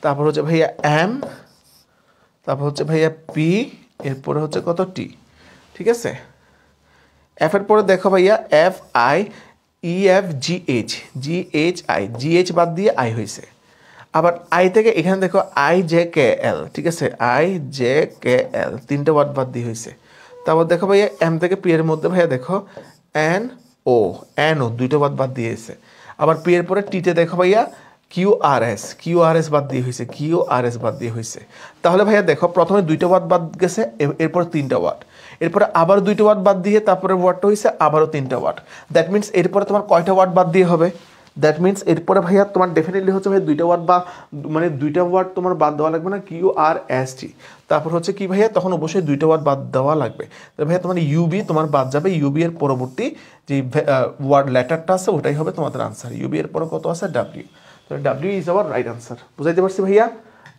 তারপর হচ্ছে ভাইয়া এম, তারপর হচ্ছে ভাইয়া পি এরপরে হচ্ছে কত টি, ঠিক আছে। এফ এর পরে দেখো ভাইয়া F I E F G H, G H I, G H বাদ দিয়ে আই হয়েছে। আবার আই থেকে এখানে দেখো আই জে কে এল, ঠিক আছে, আই জে কে এল তিনটে ওয়ার্ড বাদ দিয়ে হয়েছে। তারপর দেখো ভাইয়া এম থেকে পি এর মধ্যে ভাইয়া দেখো এন ও, এন ও দুইটা ওয়ার্ড বাদ দিয়েছে। আবার পি এর পরে টিতে দেখো ভাইয়া কিউ আর এস বাদ দিয়ে হয়েছে, কিউ আর এস বাদ দিয়ে হয়েছে। তাহলে ভাইয়া দেখো প্রথমে দুইটা ওয়ার্ড বাদ গেছে, এরপর তিনটা ওয়ার্ড, এরপরে আবার দুইটা ওয়ার্ড বাদ দিয়ে তারপরে ওয়ার্ডটা হয়েছে আবারও তিনটা ওয়ার্ড। দ্যাট মিনস এরপরে তোমার কয়টা ওয়ার্ড বাদ দিয়ে হবে? দ্যাট মিনস এরপরে ভাইয়া তোমার ডেফিনেটলি হচ্ছে ভাইয়া দুইটা ওয়ার্ড বা মানে দুইটা ওয়ার্ড তোমার বাদ দেওয়া লাগবে না, কিউ আর এস টি। তারপর হচ্ছে কি ভাইয়া তখন অবশ্যই দুইটা ওয়ার্ড বাদ দেওয়া লাগবে। তাহলে ভাইয়া তোমার ইউবি তোমার বাদ যাবে, ইউবি এর পরবর্তী যে ওয়ার্ড লেটারটা আছে ওটাই হবে তোমাদের আনসার। ইউবি এর পরে কত আছে? ডাব্লিউ। তাহলে W is our right answer. বুঝাইতে পারছি ভাইয়া?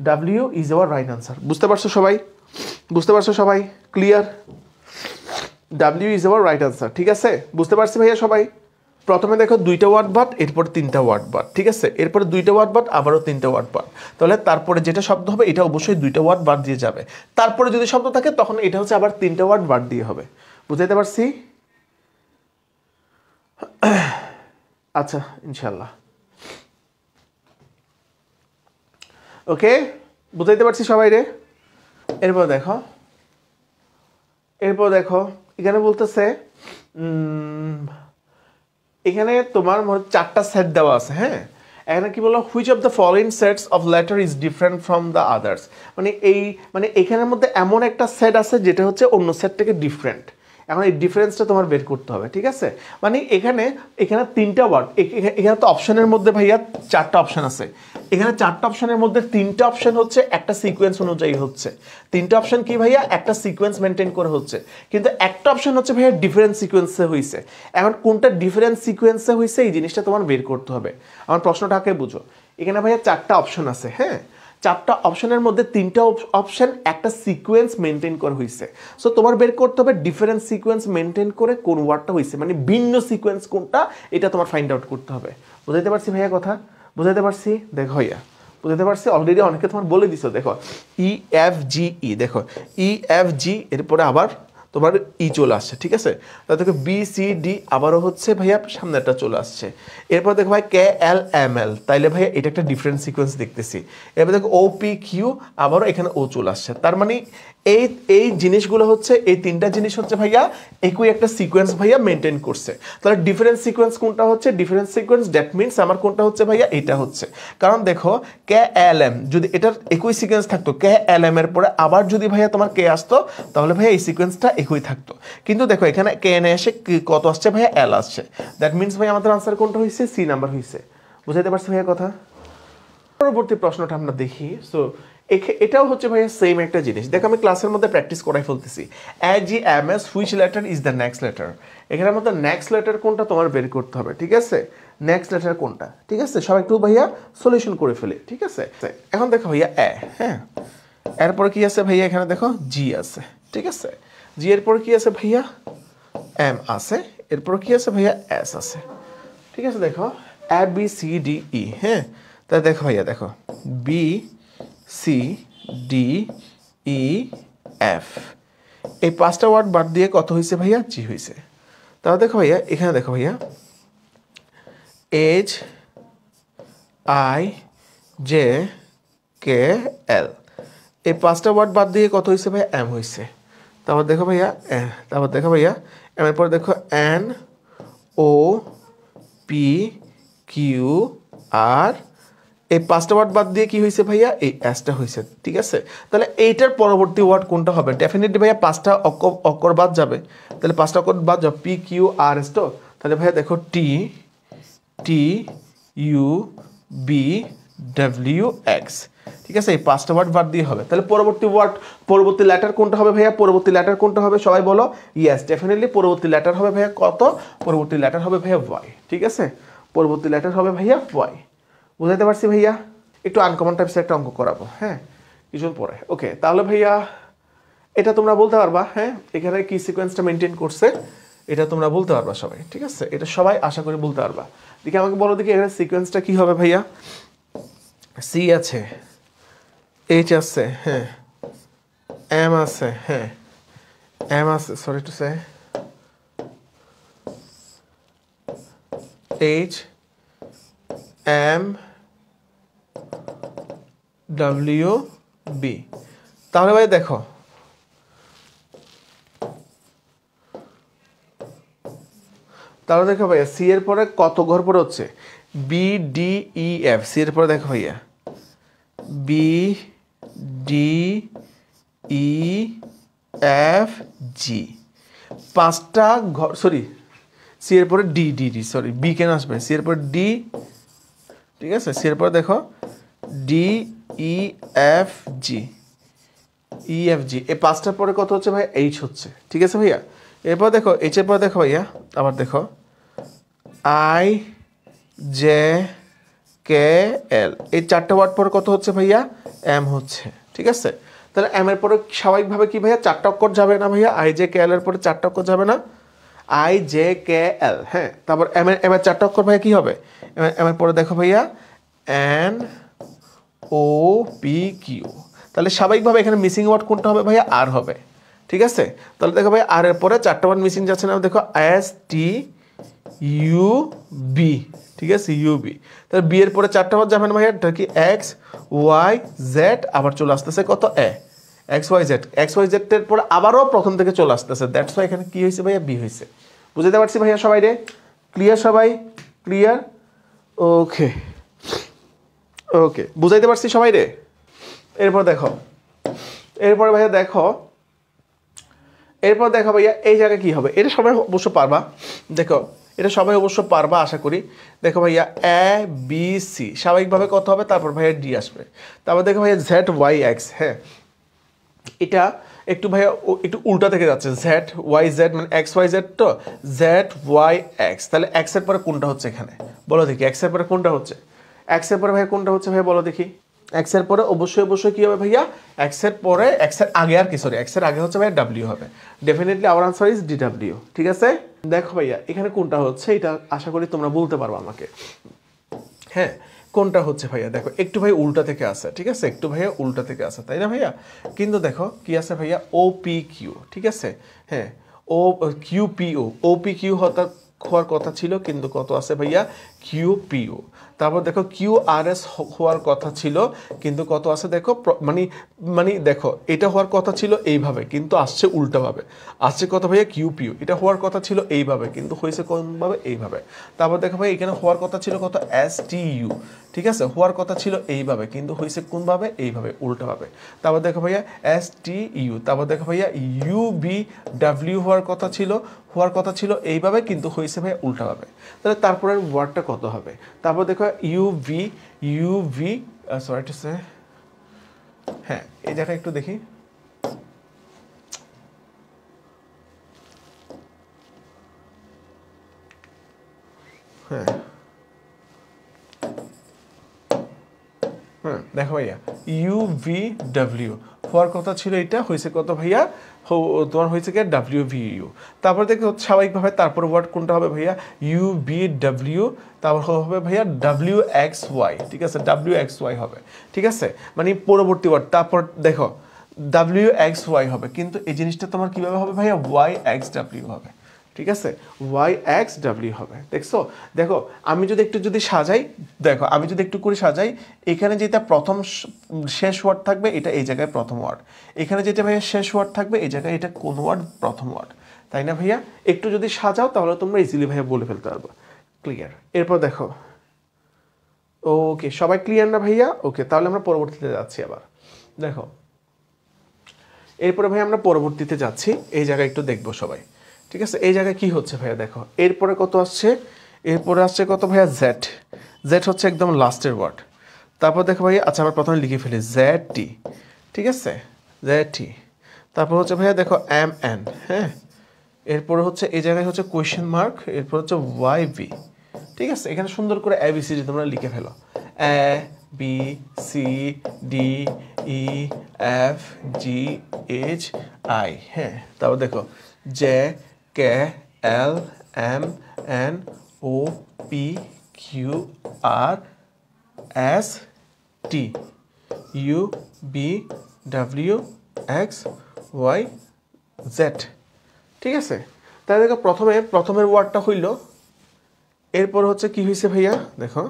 W is our right answer. বুঝতে পারছো সবাই? বুঝতে পারছো সবাই? Clear? W is our right answer, ঠিক আছে? বুঝতে পারছি ভাইয়া সবাই? প্রথমে দেখো দুইটা ওয়ার্ড বাদ, এরপর তিনটা ওয়ার্ড বাদ, ঠিক আছে, এরপরে দুইটা ওয়ার্ড বাদ আবারও তিনটা ওয়ার্ড বাদ। তাহলে তারপরে যেটা শব্দ হবে এটা অবশ্যই দুইটা ওয়ার্ড বাদ দিয়ে যাবে। তারপরে যদি শব্দ থাকে তখন এটা হচ্ছে আবার তিনটা ওয়ার্ড বাদ দিয়ে হবে। বুঝাইতে পারছি? আচ্ছা ইনশাল্লাহ, ওকে, বুঝাইতে পারছি সবাই রে? এরপর দেখো এখানে বলতেছে এখানে তোমার চারটা সেট দেওয়া আছে। হ্যাঁ, এখানে কি বললো? Which of the following sets of letter is different from the others. মানে এখানের মধ্যে এমন একটা সেট আছে যেটা হচ্ছে অন্য সেট থেকে ডিফারেন্ট। এখন এই ডিফারেন্সটা তোমার বের করতে হবে, ঠিক আছে? মানে এখানে তিনটা ওয়ার্ড, এখানে তো অপশনের মধ্যে ভাইয়া চারটা অপশন আছে। এখানে চারটা অপশনের মধ্যে তিনটা অপশন হচ্ছে একটা সিকোয়েন্স অনুযায়ী হচ্ছে। তিনটা অপশন কি ভাইয়া? একটা সিকোয়েন্স মেনটেন করে হচ্ছে। কিন্তু একটা অপশন হচ্ছে ভাইয়া ডিফারেন্ট সিকোয়েন্সে হয়েছে। এখন কোনটা ডিফারেন্ট সিকোয়েন্সে হয়েছে এই জিনিসটা তোমার বের করতে হবে। আমার প্রশ্নটাকে বুঝো। এখানে ভাইয়া চারটা অপশন আছে। হ্যাঁ, চারটা অপশনের মধ্যে তিনটা অপশন একটা সিকোয়েন্স মেনটেন করে হয়েছে। সো তোমার বের করতে হবে ডিফারেন্ট সিকোয়েন্স মেনটেন করে কোন ওয়ার্ডটা হয়েছে, মানে ভিন্ন সিকোয়েন্স কোনটা এটা তোমার ফাইন্ড আউট করতে হবে। বুঝাইতে পারছি ভাইয়া কথা? বুঝাইতে পারছি? দেখো ভাইয়া বুঝাইতে পারছি? অলরেডি অনেকে তোমার বলে দিছো। দেখো ই এফ জি ই, দেখো ই এফ জি এরপরে আবার তোমার ই চলে আসছে, ঠিক আছে? তাহলে দেখো বি সি ডি আবারও হচ্ছে ভাইয়া সামনেটা চলে আসছে। এরপর দেখো ভাই কে এল এম এল, তাইলে ভাইয়া এটা একটা ডিফারেন্ট সিকোয়েন্স দেখতেছি। এরপর দেখো ও পি কিউ আবারও এখানে ও চলে আসছে। তার মানে এই জিনিসগুলো হচ্ছে, এই তিনটা জিনিস হচ্ছে ভাইয়া একই একটা সিকোয়েন্স ভাইয়া মেনটেন করছে। তাহলে ডিফারেন্ট সিকোয়েন্স কোনটা হচ্ছে? ডিফারেন্ট সিকোয়েন্স দ্যাট মিনস আমার কোনটা হচ্ছে ভাইয়া? এটা হচ্ছে। কারণ দেখো কে এল এম যদি এটার একই সিকোয়েন্স থাকতো, কে এল এম এর পরে আবার যদি ভাইয়া তোমার কে আসতো তাহলে ভাইয়া এই সিকোয়েন্সটা একই থাকতো। কিন্তু দেখো এখানে কে এনে এসে কত আসছে ভাইয়া? এল আসছে। দ্যাট মিনস ভাইয়া আমাদের আনসার কোনটা হয়েছে? সি নাম্বার হয়েছে। বুঝাইতে পারছি ভাইয়া কথা? পরবর্তী প্রশ্নটা আমরা দেখি। সো এটাও হচ্ছে ভাইয়া সেম একটা জিনিস। দেখো আমি ক্লাসের মধ্যে প্র্যাকটিস করাই ফেলতেছি। G M S which letter is the next letter. এখানের মধ্যে নেক্সট লেটার কোনটা তোমার বের করতে হবে, ঠিক আছে? নেক্সট লেটার কোনটা, ঠিক আছে? সবাই একটু ভাইয়া সলিউশন করে ফেলে, ঠিক আছে? এখন দেখো ভাইয়া এ, হ্যাঁ, এরপরে কি আছে ভাইয়া? এখানে দেখো জি আছে, ঠিক আছে? জি এর পরে কি আছে ভাইয়া? এম আছে। এরপর কি আছে ভাইয়া? এস আছে, ঠিক আছে? দেখো A B C D E, হ্যাঁ, তাহলে দেখো ভাইয়া দেখো B C D E F, এই পাঁচটা ওয়ার্ড বাদ দিয়ে কত হয়েছে ভাইয়া? জি হয়েছে। তাহলে দেখো ভাইয়া এখানে দেখো ভাইয়া এইচ আই জে কে এল, এই পাঁচটা ওয়ার্ড বাদ দিয়ে কত হয়েছে ভাইয়া? এম হয়েছে। তারপর দেখো ভাইয়া এম এর পরে দেখো এন ও পি কিউ আর, এই পাঁচটা ওয়ার্ড বাদ দিয়ে কি হয়েছে ভাইয়া? এই এসটা হয়েছে, ঠিক আছে? তাহলে এইটার পরবর্তী ওয়ার্ড কোনটা হবে? ডেফিনেটলি ভাইয়া পাঁচটা অক্ষর বাদ যাবে। তাহলে পাঁচটা অক্ষর বাদ যাবে, পি কিউ আর এস। তো তাহলে ভাইয়া দেখো T T U B W X, ঠিক আছে? এই পাঁচটা ওয়ার্ড বাদ দিয়ে হবে। তাহলে পরবর্তী লেটার কোনটা হবে ভাইয়া? পরবর্তী লেটার কোনটা হবে সবাই বলো? ইয়েস, ডেফিনেটলি পরবর্তী লেটার হবে ভাইয়া কত? পরবর্তী লেটার হবে ভাইয়া ওয়াই, ঠিক আছে? পরবর্তী লেটার হবে ভাইয়া ওয়াই। বুঝাইতে পারছি ভাইয়া? একটু আনকমন টাইপসের একটা অঙ্ক করাবো, হ্যাঁ, কিছুক্ষণ পরে। ওকে, তাহলে ভাইয়া এটা তোমরা বলতে পারবা, হ্যাঁ, এখানে কি সিকোয়েন্সটা মেনটেন করছে এটা তোমরা বলতে পারবা সবাই, ঠিক আছে? এটা সবাই আশা করি বলতে পারবা। দেখি আমাকে বলো দেখি এখানে সিকোয়েন্সটা কি হবে ভাইয়া? সি আছে, এইচ আছে, হ্যাঁ, এম আছে, হ্যাঁ এম আছে, sorry to say H M W B. তাহলে ভাই দেখো ভাইয়া সি এর পরে কত ঘর পরে হচ্ছে B D E F. C এর পরে দেখো ভাইয়া B D E F G, 5টা ঘর, সরি সি এর পরে D D D, sorry B কেন আসবে, সি এর পরে ডি, ঠিক আছে সি এর পরে দেখো ডি ই এফ জি, ই এফ জি, এই 5টার পরে কত হচ্ছে ভাই এইচ হচ্ছে, ঠিক আছে ভাইয়া। এরপর দেখো এইচ এর পর দেখো ভাইয়া আবার দেখো আই জে কে এল, এই 4টে ওয়ার্ড পরে কত হচ্ছে ভাইয়া এম হচ্ছে, ঠিক আছে। তাহলে এম এর পরে স্বাভাবিকভাবে কি ভাইয়া 4টা অক্ষর যাবে না ভাইয়া, আই জে কে এল এর পরে 4টা অক্ষর যাবে না, আই জে কে এল, হ্যাঁ। তারপর এম এর 4টা অক্ষর ভাইয়া কি হবে, এম এর পরে দেখো ভাইয়া এন ও পি কিউ। তাহলে স্বাভাবিকভাবে এখানে মিসিং ওয়ার্ড কোনটা হবে ভাইয়া আর হবে, ঠিক আছে। তাহলে দেখো ভাই আর এর পরে 4টা ওয়ার্ড মিসিং যাচ্ছে না, দেখো এস টি ইউ বি, ঠিক আছে ইউবি। তাহলে বি এর পরে 4টা ওয়ার্ড যাবে না ভাইয়া, এটা কি এক্স ওয়াই জেড, আবার চলে আসতেছে কত এ X Y Z, X Y Z এর পরে আবারও প্রথম থেকে চলে আসতেছে, দ্যাটস ওয়াই এখানে কি হয়েছে ভাইয়া বি হয়েছে। বুঝতে পারছি ভাইয়া সবাই রে, ক্লিয়ার সবাই, ক্লিয়ার, ওকে ওকে বুঝাইতে পারছি সবাই রে। এরপর দেখো ভাইয়া এরপর দেখো ভাইয়া এই জায়গায় কি হবে, এটা সবাই অবশ্য পারবা, দেখো এটা সবাই অবশ্য পারবা আশা করি। দেখো ভাইয়া এ বি সি স্বাভাবিকভাবে কত হবে, তারপর ভাইয়া ডি আসবে, তারপর দেখো ভাইয়া জেড ওয়াই এক্স, হ্যাঁ এটা একটু ভাইয়া একটু উল্টা থেকে যাচ্ছে, জেড ওয়াই জেড মানে এক্স ওয়াই জেড, তো জেড ওয়াই এক্স, তাহলে এক্স এর পরে কোনটা হচ্ছে এখানে বলো দেখি, এক্স এর পরে কোনটা হচ্ছে, এক্স এর পরে ভাইয়া কোনটা হচ্ছে ভাইয়া বলো দেখি, এক্স এর পরে অবশ্যই কি হবে ভাইয়া, এক্স এর পরে এক্স এর আগে আর কি, সরি এক্স এর আগে হচ্ছে ভাইয়া ডাব্লিউ হবে, definitely hour answer is D W, ঠিক আছে। দেখো ভাইয়া এখানে কোনটা হচ্ছে, এটা আশা করি তোমরা বলতে পারবো আমাকে, হ্যাঁ কোনটা হচ্ছে ভাইয়া, দেখো একটু ভাই উল্টা থেকে আসে, ঠিক আছে একটু ভাইয়া উল্টা থেকে আসে, তাই না ভাইয়া, কিন্তু দেখো কি আছে ভাইয়া ও পি কিউ, ঠিক আছে হ্যাঁ O Q P O P Q হওয়ার কথা ছিল, কিন্তু কত আছে ভাইয়া কিউ পিও। তারপর দেখো কিউ আর এস হওয়ার কথা ছিল, কিন্তু কত আছে দেখো মানে দেখো এটা হওয়ার কথা ছিল এইভাবে, কিন্তু আসছে উল্টাভাবে, আসছে কত ভাইয়া কিউ পিও, এটা হওয়ার কথা ছিল এইভাবে, কিন্তু হয়েছে কোনভাবে এইভাবে। তারপর দেখো ভাই এখানে হওয়ার কথা ছিল কত এস টি ইউ, ঠিক আছে হওয়ার কথা ছিল এইভাবে, কিন্তু হয়েছে কোনভাবে এইভাবে উল্টাভাবে। তারপর দেখো ভাইয়া এস টি ইউ, তারপর দেখো ভাইয়া ইউ বি ডাব্লিউ হওয়ার কথা ছিল এইভাবে, কিন্তু হয়েছে ভাই উল্টাভাবে। তাহলে তারপরের ওয়ার্ডটা কত হবে, তারপর দেখো ইউভি সরি টু সে, হ্যাঁ এই জায়গায় একটু দেখি, হ্যাঁ দেখো ভাইয়া ইউভি ডাব্লিউ হওয়ার কথা ছিল, এটা হয়েছে কত ভাইয়া তোমার হয়েছে কি ডাব্লিউ ভি ইউ। তারপর দেখো স্বাভাবিকভাবে তারপর ওয়ার্ড কোনটা হবে ভাইয়া ইউ বি ডাব্লিউ, তারপর হবে ভাইয়া ডাব্লিউ এক্স ওয়াই, ঠিক আছে ডাব্লিউ এক্স ওয়াই হবে, ঠিক আছে মানে পরবর্তী ওয়ার্ড। তারপর দেখো ডাব্লিউ এক্স ওয়াই হবে, কিন্তু এই জিনিসটা তোমার কিভাবে হবে ভাইয়া ওয়াই এক্স ডাব্লিউ হবে, ঠিক আছে ওয়াই এক্স ডাব্লিউ হবে। দেখো আমি যদি একটু সাজাই, দেখো আমি যদি একটু করে সাজাই, এখানে যেটা প্রথম শেষ ওয়ার্ড থাকবে এটা এই জায়গায় প্রথম ওয়ার্ড, এখানে যেটা ভাইয়া শেষ ওয়ার্ড থাকবে এই জায়গায় এটা কোন ওয়ার্ড প্রথম ওয়ার্ড, তাই না ভাইয়া। একটু যদি সাজাও তাহলে তোমরা ইজিলি ভাইয়া বলে ফেলতে পারবো, ক্লিয়ার। এরপর দেখো ওকে সবাই ক্লিয়ার না ভাইয়া, ওকে তাহলে আমরা পরবর্তীতে যাচ্ছি আবার। দেখো এরপরে ভাই আমরা পরবর্তীতে যাচ্ছি, এই জায়গায় একটু দেখবো সবাই, ঠিক আছে এই জায়গায় কি হচ্ছে ভাইয়া দেখো এরপরে কত আসছে, এরপরে আসছে কত ভাইয়া জেড, জেড হচ্ছে একদম লাস্টের ওয়ার্ড। তারপর দেখো ভাইয়া আচ্ছা আমরা প্রথমে লিখে ফেলি জেড টি, ঠিক আছে জেড টি। তারপর হচ্ছে ভাইয়া দেখো এম এন, হ্যাঁ এরপরে হচ্ছে এই জায়গায় হচ্ছে কোয়েশ্চেন মার্ক, এরপর হচ্ছে ওয়াই ভি, ঠিক আছে এখানে সুন্দর করে এ বি সি ডি তোমরা লিখে ফেলো, A B C D E F G H I, হ্যাঁ তারপর দেখো J K L M N O P Q R S T U B W X Y Z, ঠিক আছে। তাহলে দেখো প্রথমের ওয়ার্ডটা হইল, এরপর হচ্ছে কি হয়েছে ভাইয়া দেখো,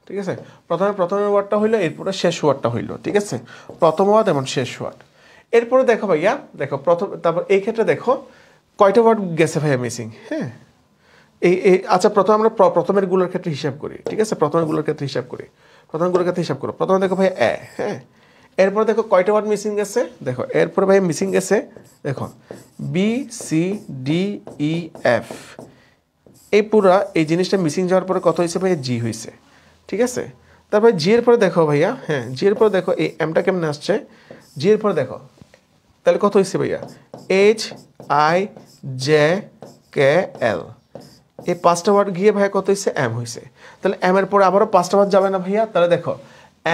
ঠিক আছে। প্রথমের ওয়ার্ডটা হইলো, এরপরে শেষ ওয়ার্ডটা হইলো, ঠিক আছে। প্রথম ওয়ার্ড এবং শেষ ওয়ার্ড। এরপরে দেখো ভাইয়া, দেখো তারপর এই ক্ষেত্রে দেখো কয়টা ওয়ার্ড গেছে ভাইয়া মিসিং। হ্যাঁ, এই আচ্ছা আমরা প্রথমের গুলোর ক্ষেত্রে হিসাব করি, ঠিক আছে। প্রথমে দেখো ভাইয়া হ্যাঁ, এরপরে দেখো কয়টা ওয়ার্ড মিসিং গেছে, দেখো এরপরে ভাইয়া মিসিং গেছে, দেখো B C D E F, এই পুরা এই জিনিসটা মিসিং যাওয়ার পরে কত হয়েছে ভাইয়া, জি হয়েছে, ঠিক আছে। তারপরে জি এর পরে দেখো ভাইয়া, হ্যাঁ জি এর পরে দেখো এই এমটা কেমনে আসছে, জি এর পরে দেখো তাহলে কত হয়েছে ভাইয়া, এইচ আই জে কে এল, এই 5টা ওয়ার্ড গিয়ে ভাইয়া কত হয়েছে, এম হয়েছে। তাহলে এম এর পরে আবারও 5টা ওয়ার্ড যাবে না ভাইয়া, তাহলে দেখো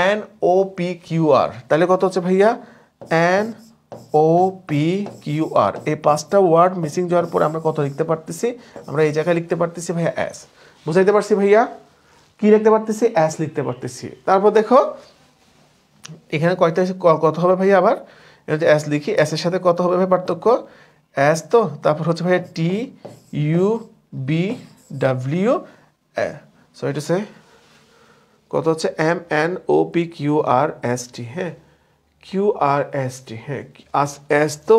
এন ও পি কিউ আর, তাহলে কত হচ্ছে ভাইয়া, এন ও পি কিউ আর, এই 5টা ওয়ার্ড মিসিং যাওয়ার পরে আমরা কত লিখতে পারতেছি, আমরা এই জায়গায় লিখতে পারতেছি ভাইয়া এস। বুঝাইতে পারছি ভাইয়া, কি লিখতে পারতেছি, এস লিখতে পারতেছি। তারপর দেখো এখানে কয়টা কত হবে ভাইয়া, আবার এস লিখি, এস এর সাথে কত হবে ভাই পার্থক্য, এস তো, তারপর হচ্ছে ভাইয়া T U B W so এটা সে কত হচ্ছে, M N O P Q R S T, হ্যাঁ কিউ আর এস টি, হ্যাঁ এস তো,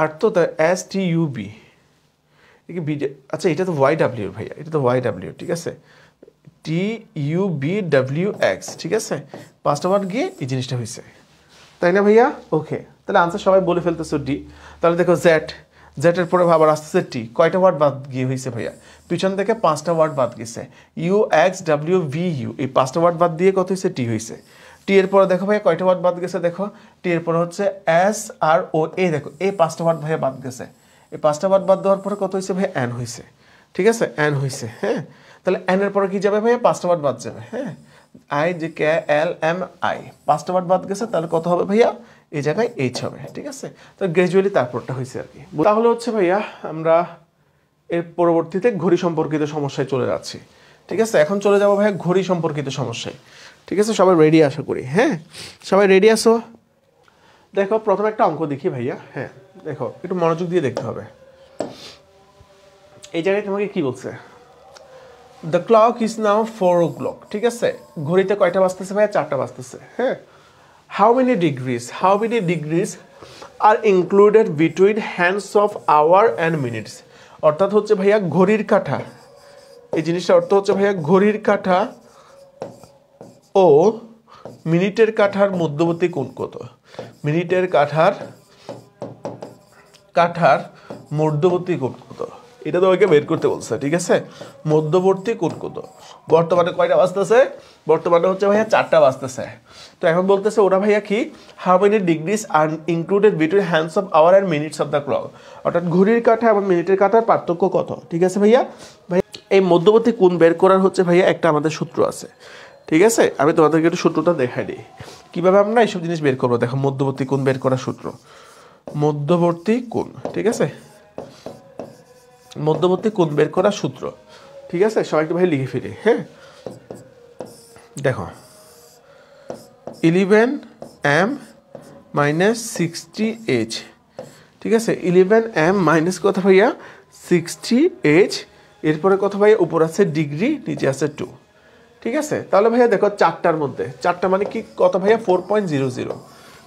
আর তো এস টি ইউ বি, আচ্ছা এটা তো ওয়াই ডাব্লিউ ভাইয়া, এটা তো ওয়াই ডাব্লিউ, ঠিক আছে, T U B W X, ঠিক আছে। 5টা ওয়ার্ড গিয়ে এই জিনিসটা হয়েছে, তাই না ভাইয়া? ওকে, তাহলে আনসার সবাই বলে ফেলতেছো ডি। তাহলে দেখো জেটের পরে আবার আসতেছে টি, কয়টা ওয়ার্ড বাদ গিয়ে হয়েছে ভাইয়া, পিছন থেকে 5টা ওয়ার্ড বাদ গেছে, U X W V U, এই 5টা ওয়ার্ড বাদ দিয়ে কত হয়েছে, টি হয়েছে। টি এর পরে দেখো ভাইয়া কয়টা ওয়ার্ড বাদ গেছে, দেখো টি এর পরে হচ্ছে এস আর ও এ, দেখো এই 5টা ওয়ার্ড ভাইয়া বাদ গেছে, এই 5টা ওয়ার্ড বাদ দেওয়ার পরে কত হয়েছে ভাইয়া, এন হয়েছে, ঠিক আছে, এন হয়েছে। হ্যাঁ, তাহলে এন এর পরে কি যাবে ভাইয়া, 5টা ওয়ার্ড বাদ যাবে, হ্যাঁ আই যে কে এল এম আই, 5টা ওয়ার্ড বাদ গেছে, তাহলে কত হবে ভাইয়া, এই জায়গায় এইচ হবে, ঠিক আছে। তো গ্র্যাজুয়ালি তারপরটা হয়েছে আর কি। তাহলে হচ্ছে ভাইয়া আমরা এর পরবর্তীতে ঘড়ি সম্পর্কিত সমস্যায় চলে যাচ্ছি, ঠিক আছে। এখন চলে যাবো ভাইয়া ঘড়ি সম্পর্কিত সমস্যায়, ঠিক আছে। সবাই রেডি আশা করি, হ্যাঁ সবাই রেডি আসো। দেখো প্রথমে একটা অঙ্ক দেখি ভাইয়া, হ্যাঁ দেখো একটু মনোযোগ দিয়ে দেখতে হবে। এই জায়গায় তোমাকে কি বলছে, the clock is now 4 o'clock, ঠিক আছে। ঘড়িতে কয়টা বাজতেছে ভাইয়া, 4টা বাজতেছে, হ্যাঁ। How many degrees are included between hands of hour and minutes, অর্থাৎ হচ্ছে ভাইয়া ঘড়ির কাঁটা, এই জিনিসটা অর্থ হচ্ছে ভাইয়া ঘড়ির কাঁটা ও মিনিটের কাঁটার মধ্যবর্তী কোণ কত, মিনিটের কাঁটার মধ্যবর্তী কোণ কত, এটা তোমাকে বের করতে বলছে, ঠিক আছে। মধ্যবর্তী কোণ কত, বর্তমানে কয়টা বাজতেছে, বর্তমানে হচ্ছে ভাইয়া 4টা বাজতেছে। তো এখন বলতেছে ওরা ভাইয়া কি, how many degrees are included between hands of hour and minutes of the clock, অর্থাৎ ঘড়ির কাঁটা এবং মিনিটের কাঁটার পার্থক্য কত, ঠিক আছে ভাইয়া। এই মধ্যবর্তী কোণ বের করার হচ্ছে ভাইয়া একটা আমাদের সূত্র আছে, ঠিক আছে। আমি তোমাদেরকে একটু সূত্রটা দেখাই দিই, কীভাবে আমরা এইসব জিনিস বের করবো। দেখো মধ্যবর্তী কোণ বের করার সূত্র, মধ্যবর্তী কোণ, ঠিক আছে, মধ্যবর্তী কোণ বের করার সূত্র, ঠিক আছে। সবাই একটু ভাই লিখে ফিরে, হ্যাঁ দেখো 11m মাইনাস 60h, ঠিক আছে। 11m মাইনাস কত ভাইয়া, 60h, এরপরে কত ভাইয়া, উপর আছে ডিগ্রি, নিচে আছে 2, ঠিক আছে। তাহলে ভাইয়া দেখো 4টার মধ্যে, 4টা মানে কি কত ভাইয়া, 4.00,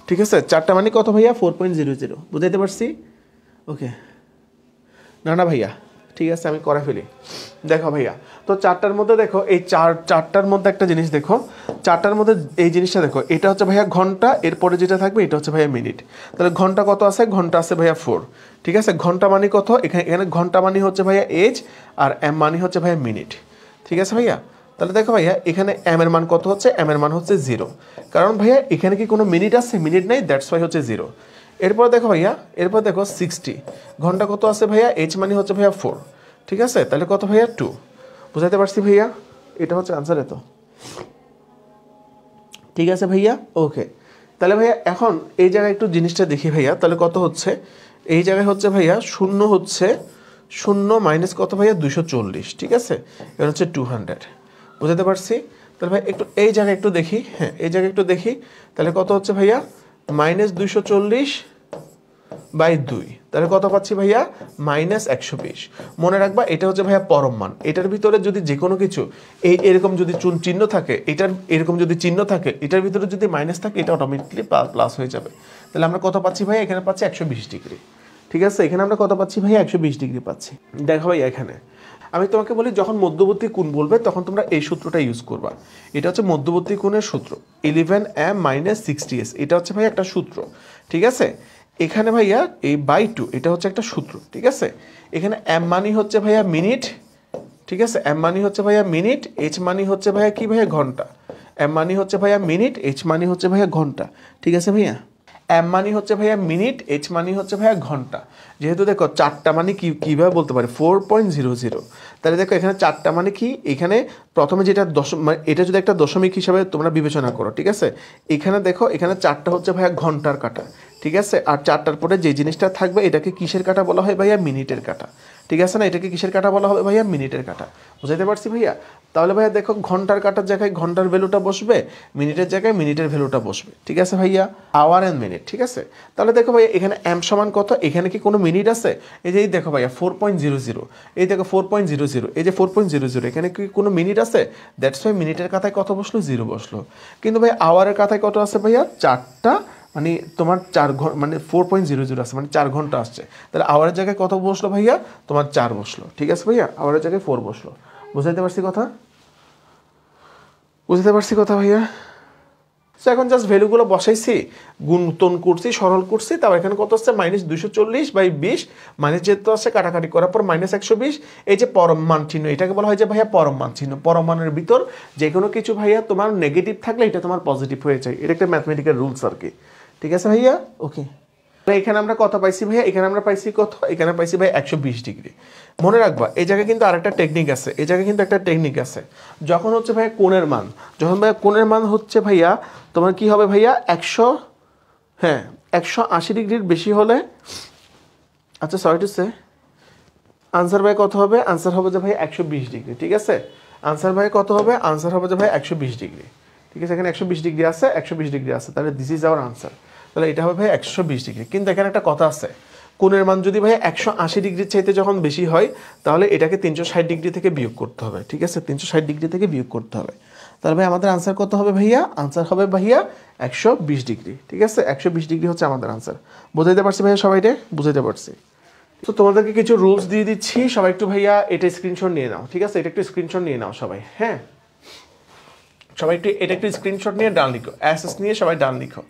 ঠিক আছে। 4টা মানে কত ভাইয়া, 4.00, বুঝাইতে পারছি? ওকে না ভাইয়া, ঠিক আছে আমি করে ফেলি। দেখো ভাইয়া, তো 4টার মধ্যে দেখো এই 4টার মধ্যে একটা জিনিস দেখো, 4টার মধ্যে এই জিনিসটা দেখো, এটা হচ্ছে ভাইয়া ঘন্টা, এরপরে যেটা থাকবে এটা হচ্ছে ভাইয়া মিনিট। তাহলে ঘন্টা কত আছে, ঘন্টা আছে ভাইয়া 4, ঠিক আছে। ঘন্টা মানে কত, এখানে ঘন্টা মানে হচ্ছে ভাইয়া এইচ, আর এম মানে হচ্ছে ভাইয়া মিনিট, ঠিক আছে ভাইয়া। তাহলে দেখো ভাইয়া এখানে এম এর মান কত হচ্ছে, এম এর মান হচ্ছে 0, কারণ ভাইয়া এখানে কি কোনো মিনিট আছে, মিনিট নেই, দ্যাটস ওয়াই হচ্ছে 0। এরপর দেখো ভাইয়া, এরপর দেখো 60, ঘন্টা কত আছে ভাইয়া, এইচ মানে হচ্ছে ভাইয়া 4, ঠিক আছে। তাহলে কত ভাইয়া, 2, বুঝাইতে পারছি ভাইয়া, এটা হচ্ছে আনসার, এত ঠিক আছে ভাইয়া। ওকে, তাহলে ভাইয়া এখন এই জায়গায় একটু জিনিসটা দেখি ভাইয়া, তাহলে কত হচ্ছে, এই জায়গায় হচ্ছে ভাইয়া 0 হচ্ছে 0 মাইনাস কত ভাইয়া, 240, ঠিক আছে, এটা হচ্ছে 200, বুঝাতে পারছি। তাহলে ভাই একটু এই জায়গায় একটু দেখি, হ্যাঁ এই জায়গায় একটু দেখি, তাহলে কত হচ্ছে ভাইয়া -240/2, তাহলে কত পাচ্ছি ভাইয়া -120। মনে রাখবা এটা হচ্ছে ভাইয়া পরম মান। এটার ভিতরে যদি যে কোনো কিছু এরকম যদি চিহ্ন থাকে, এটার এরকম যদি চিহ্ন থাকে, এটার ভিতরে যদি মাইনাস থাকে, এটা অটোমেটিকলি প্লাস হয়ে যাবে। তাহলে আমরা কত পাচ্ছি ভাইয়া, এখানে পাচ্ছি 120 ডিগ্রি। ঠিক আছে, এখানে আমরা কত পাচ্ছি ভাইয়া 120 ডিগ্রি পাচ্ছি। দেখো ভাইয়া এখানে আমি তোমাকে বলি যখন মধ্যবর্তী কোণ বলবে তখন তোমরা এই সূত্রটা ইউজ করবা। এটা হচ্ছে মধ্যবর্তী কোণের সূত্র 11m - 60s, এটা হচ্ছে ভাইয়া একটা সূত্র। ঠিক আছে, এখানে ভাইয়া এই /2 এটা হচ্ছে একটা সূত্র। ঠিক আছে, এখানে m মানি হচ্ছে ভাইয়া মিনিট। ঠিক আছে, m মানি হচ্ছে ভাইয়া মিনিট, h মানি হচ্ছে ভাইয়া কি ভাইয়া ঘন্টা। m মানি হচ্ছে ভাইয়া মিনিট, h মানি হচ্ছে ভাইয়া ঘন্টা। ঠিক আছে ভাইয়া, m মানি হচ্ছে ভাইয়া মিনিট, h মানি হচ্ছে ভাইয়া ঘন্টা। যেহেতু দেখো চারটা মানে কিভাবে বলতে পারি 4.00, তাহলে দেখো এখানে চারটা মানে কি, এখানে প্রথমে যেটা মানে এটা যদি একটা দশমিক হিসাবে তোমরা বিবেচনা করো। ঠিক আছে, এখানে দেখো এখানে চারটা হচ্ছে ভাইয়া ঘন্টার কাটা। ঠিক আছে, আর চারটার পরে যে জিনিসটা থাকবে এটাকে কিসের কাটা বলা হয় ভাইয়া, মিনিটের কাটা। ঠিক আছে না, এটাকে কিসের কাটা বলা হবে ভাইয়া, মিনিটের কাটা। বুঝাইতে পারছি ভাইয়া? তাহলে ভাইয়া দেখো ঘন্টার কাটার জায়গায় ঘন্টার ভ্যালুটা বসবে, মিনিটের জায়গায় মিনিটের ভ্যালুটা বসবে। ঠিক আছে ভাইয়া, আওয়ার এন্ড মিনিট। ঠিক আছে, তাহলে দেখো ভাইয়া এখানে m সমান কত, এখানে কি কোনো মিনিট আছে? এই যে দেখো ভাইয়া 4.00, এই দেখো 4.00, এই যে 4.00, এখানে কি কোনো মিনিট আছে? দ্যাটস ওয়াই মিনিটের কাতায় কত বসলো, 0 বসলো। কিন্তু ভাই আওয়ারের কাতায় কত আছে ভাইয়া, চারটা মানে তোমার 4 ঘন্টা মানে 4.00 আছে, মানে 4 ঘন্টা আসছে। তাহলে আওয়ারের জায়গায় কত বসলো ভাইয়া, তোমার 4 বসলো। ঠিক আছে ভাইয়া, আওয়ারের জায়গায় 4 বসলো। বুঝাইতে পারছি কথা? বুঝতে পারছি কথা ভাইয়া? সো এখন জাস্ট ভ্যালুগুলো বসাইছি, গুণতন করছি, সরল করছি। তারপর এখানে কত আসছে -240/20, মাইনাস যেহেতু আসছে কাটাকাটি করার পর -120। এই যে পরম মান চিহ্ন, এটাকে বলা হয় যে ভাইয়া পরম মান চিহ্ন। পরম মানের ভিতর যে কোনো কিছু ভাইয়া তোমার নেগেটিভ থাকলে এটা তোমার পজিটিভ হয়ে যায়। এটা একটা ম্যাথমেটিক্যাল রুলস আর কি। ঠিক আছে ভাইয়া, ওকে। এখানে আমরা কত পাইছি ভাইয়া, এখানে আমরা পাইছি কত, এখানে পাইছি ভাই 120 ডিগ্রি। মনে রাখবা এই জায়গায় কিন্তু আরেকটা টেকনিক আছে, এই জায়গায় কিন্তু একটা টেকনিক আছে। যখন হচ্ছে ভাইয়া কোণের মান, যখন ভাইয়া কোণের মান হচ্ছে ভাইয়া তোমার কি হবে ভাইয়া 180 ডিগ্রির বেশি হলে, আচ্ছা সরি টু সে, আনসার ভাই কত হবে, আনসার হবে যে ভাই 120 ডিগ্রি। ঠিক আছে, আনসার ভাই কত হবে, আনসার হবে যে ভাই 120 ডিগ্রি। ঠিক আছে, এখানে 120 ডিগ্রি আছে, 120 ডিগ্রি আছে, তাহলে দিস ইজ আওয়ার আনসার। তাহলে এটা হবে ভাই 120 ডিগ্রি। কিন্তু এখানে একটা কথা আছে, কোণের মান যদি ভাই 180 ডিগ্রির চাইতে যখন বেশি হয় তাহলে এটাকে 360 ডিগ্রি থেকে বিয়োগ করতে হবে। ঠিক আছে, 360 ডিগ্রি থেকে বিয়োগ করতে হবে। তাহলে ভাই আমাদের আনসার কত হবে ভাইয়া, আনসার হবে ভাইয়া 120 ডিগ্রি। ঠিক আছে, 120 ডিগ্রি হচ্ছে আমাদের আনসার। বুঝাইতে পারছি ভাইয়া সবাইকে? বুঝাইতে পারছি। তো তোমাদেরকে কিছু রুলস দিয়ে দিচ্ছি, সবাই একটু ভাইয়া এটা স্ক্রিনশট নিয়ে নাও। ঠিক আছে, এটা একটু স্ক্রিনশট নিয়ে নাও সবাই। হ্যাঁ, সবাই একটু এটা একটু স্ক্রিনশট নিয়ে ডান লিখো, অ্যাসেস নিয়ে সবাই ডান লিখো।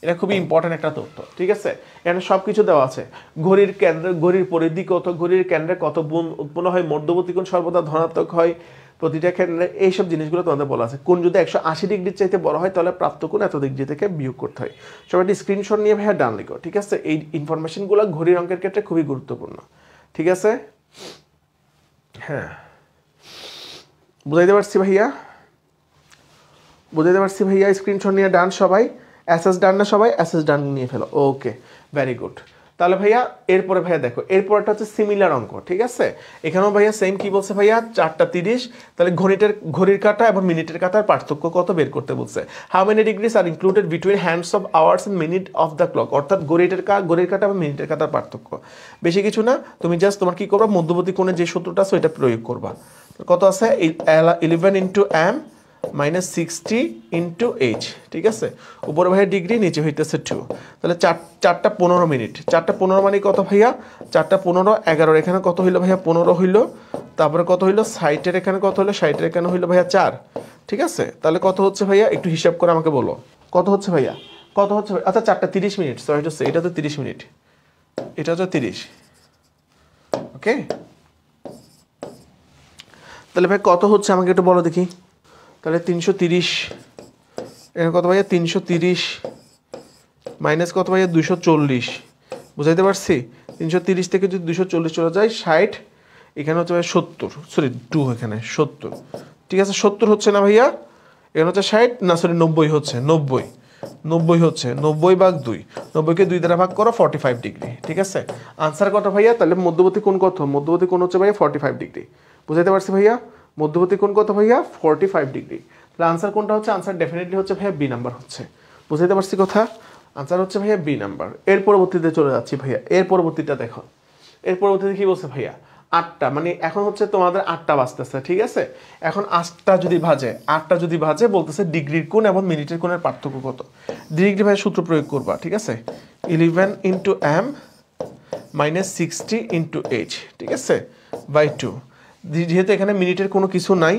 এটা খুবই ইম্পর্টেন্ট একটা তথ্য। ঠিক আছে, এখানে সব কিছু দেওয়া আছে। ঘড়ির কেন্দ্র, ঘড়ির পরিধি কত, ঘড়ির কেন্দ্রে কত গুণ উৎপন্ন হয়, মধ্যবর্তী কোণ সর্বদা ধনাত্মক হয় প্রতিটা কেন্দ্রে, এইসব জিনিসগুলো তোমাদের বলা আছে। কোণ যদি 180 ডিগ্রির চাইতে বড় হয় তাহলে প্রাপ্ত কোণ এত ডিগ্রি থেকে বিয়োগ করতে হয়। সবাই একটি স্ক্রিনশট নিয়ে ভাইয়া ডান লিখো। ঠিক আছে, এই ইনফরমেশনগুলো ঘড়ির অঙ্কের ক্ষেত্রে খুবই গুরুত্বপূর্ণ। ঠিক আছে, হ্যাঁ বুঝাইতে পারছি ভাইয়া? বুঝাইতে পারছি ভাইয়া? স্ক্রিনশট নিয়ে ডান সবাই, অ্যাসেস ডান না সবাই, অ্যাসেস ডান নিয়ে ফেলো। ওকে, ভেরি গুড। তাহলে ভাইয়া এরপরে ভাইয়া দেখো, এরপরটা হচ্ছে সিমিলার অঙ্ক। ঠিক আছে, এখানেও ভাইয়া সেম কি বলছে ভাইয়া, 4টা 30। তাহলে ঘড়ির কাঁটা এবং মিনিটের কাঁটার পার্থক্য কত বের করতে বলছে। How many degrees are included between hands of hours and minute of the clock, অর্থাৎ ঘড়ির কাঁটা এবং মিনিটের কাঁটার পার্থক্য। বেশি কিছু না, তুমি জাস্ট তোমার কি করবা, মধ্যবর্তী কোণের যে সূত্রটা আছে ওইটা প্রয়োগ করবা। কত আছে, 11 ইন্টু m -60 ইন্টু h। ঠিক আছে, উপরে ভাইয়া ডিগ্রি, নিচে হইতেছে 2। তাহলে 4টা 15 মিনিট, 4টা 15 মানে কত ভাইয়া, 4টা 15 11, এখানে কত হইলো ভাইয়া 15 হইলো। তারপরে কত হইলো 60-এর এখানে কত হলো, 60-এর এখানে হইলো ভাইয়া 4। ঠিক আছে, তাহলে কত হচ্ছে ভাইয়া, একটু হিসাব করে আমাকে বলো কত হচ্ছে ভাইয়া, কত হচ্ছে। আচ্ছা 4টা 30 মিনিট, সরি টু সে, এটা তো 30 মিনিট, এটা তো 30। ওকে, তাহলে ভাই কত হচ্ছে আমাকে একটু বলো দেখি। তাহলে 330, এখানে কত ভাইয়া 330 মাইনাস কত ভাইয়া 240। বুঝাইতে পারছি? 330 থেকে যদি 240 চলে যায় 60, এখানে হচ্ছে ভাইয়া 70, সরি 2, এখানে 70। ঠিক আছে, 70 হচ্ছে না ভাইয়া, এখানে হচ্ছে 60 না সরি 90 হচ্ছে, 90 হচ্ছে, 90/2, 90-কে 2 দ্বারা ভাগ করো, 45 ডিগ্রি। ঠিক আছে, আনসার কত ভাইয়া, তাহলে মধ্যবর্তী কোণ কত, মধ্যবর্তী কোণ হচ্ছে ভাইয়া 45 ডিগ্রি। বুঝাইতে পারছি ভাইয়া? মধ্যবর্তী কোণ কত ভাইয়া, 45 ডিগ্রি। তাহলে আনসার কোনটা হচ্ছে? আনসার ডেফিনেটলি হচ্ছে ভাইয়া বি নাম্বার হচ্ছে। বুঝাইতে পারছি কথা? আনসার হচ্ছে ভাইয়া বি নাম্বার। এর পরবর্তীতে চলে যাচ্ছি ভাইয়া, এর পরবর্তীটা দেখো। এর পরবর্তীতে কি বলছে ভাইয়া? 8টা, মানে এখন হচ্ছে তোমাদের 8টা বাজতেছে, ঠিক আছে? এখন 8টা যদি ভাজে বলতেছে ডিগ্রির কোণ এবং মিনিটের কোণের পার্থক্য কত। ডিগ্রি ভাইয়া সূত্র প্রয়োগ করবা, ঠিক আছে? 11 into M minus 60 into H, ঠিক আছে, বাই 2। যেহেতু এখানে মিনিটের কোনো কিছু নাই,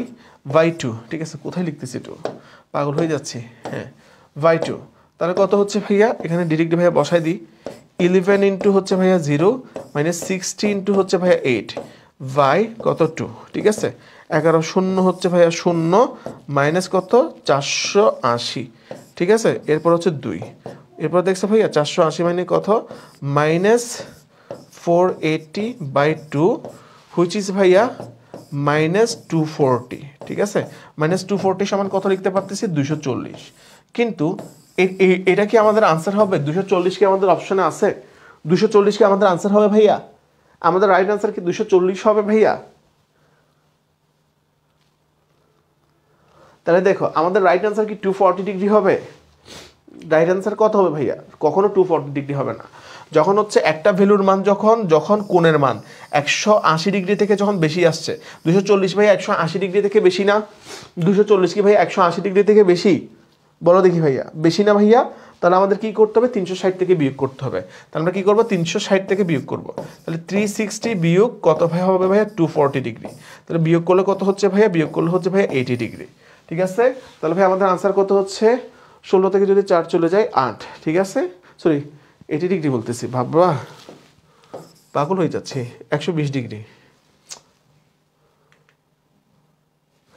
বাই 2, ঠিক আছে? কোথায় লিখতেছি একটু পাগল হয়ে যাচ্ছি, হ্যাঁ, বাই 2। তাহলে কত হচ্ছে ভাইয়া? এখানে ডিরেক্ট ভাইয়া বসাই দিই। 11 ইন্টু হচ্ছে ভাইয়া 0 মাইনাস 60 ইন্টু হচ্ছে ভাইয়া 8 বাই কত 2, ঠিক আছে? 11 শূন্য হচ্ছে ভাইয়া 0 মাইনাস কত 480, ঠিক আছে? এরপর হচ্ছে 2, এরপর দেখছো ভাইয়া 480 মানে কত? মাইনাস 480 বাই 2 হুইচ ইজ ভাইয়া মাইনাস 240, ঠিক আছে? মাইনাস 240 সমান কত লিখতে পারতেছি? 240। কিন্তু এটা কি আমাদের আনসার হবে? 240 কি আমাদের অপশনে আছে? 240 কি আমাদের আনসার হবে ভাইয়া? আমাদের রাইট আনসার কি 240 হবে ভাইয়া? তাহলে দেখো আমাদের রাইট আনসার কি 240 ডিগ্রি হবে? রাইট আনসার কত হবে ভাইয়া? কখনো 240 ডিগ্রি হবে না। যখন হচ্ছে একটা ভ্যালুর মান যখন কোণের মান 180 ডিগ্রি থেকে যখন বেশি আসছে, 240 ভাইয়া 180 ডিগ্রি থেকে বেশি না? 240 কি ভাইয়া 180 ডিগ্রি থেকে বেশি? বলো দেখি ভাইয়া, বেশি না ভাইয়া? তাহলে আমাদের কি করতে হবে? 360 থেকে বিয়োগ করতে হবে। তাহলে আমরা কি করবো? 360 থেকে বিয়োগ করব। তাহলে 360 বিয়োগ কত ভাইয়া হবে ভাইয়া? 240 ডিগ্রি। তাহলে বিয়োগ করলে কত হচ্ছে ভাইয়া? বিয়োগ করলে হচ্ছে ভাইয়া 80 ডিগ্রি, ঠিক আছে? তাহলে ভাই আমাদের আনসার কত হচ্ছে? 16 থেকে যদি 4 চলে যায় 8, ঠিক আছে? সরি 80 ডিগ্রি বলতেছি, ভাববা পাগল হয়ে যাচ্ছে। 120 ডিগ্রি,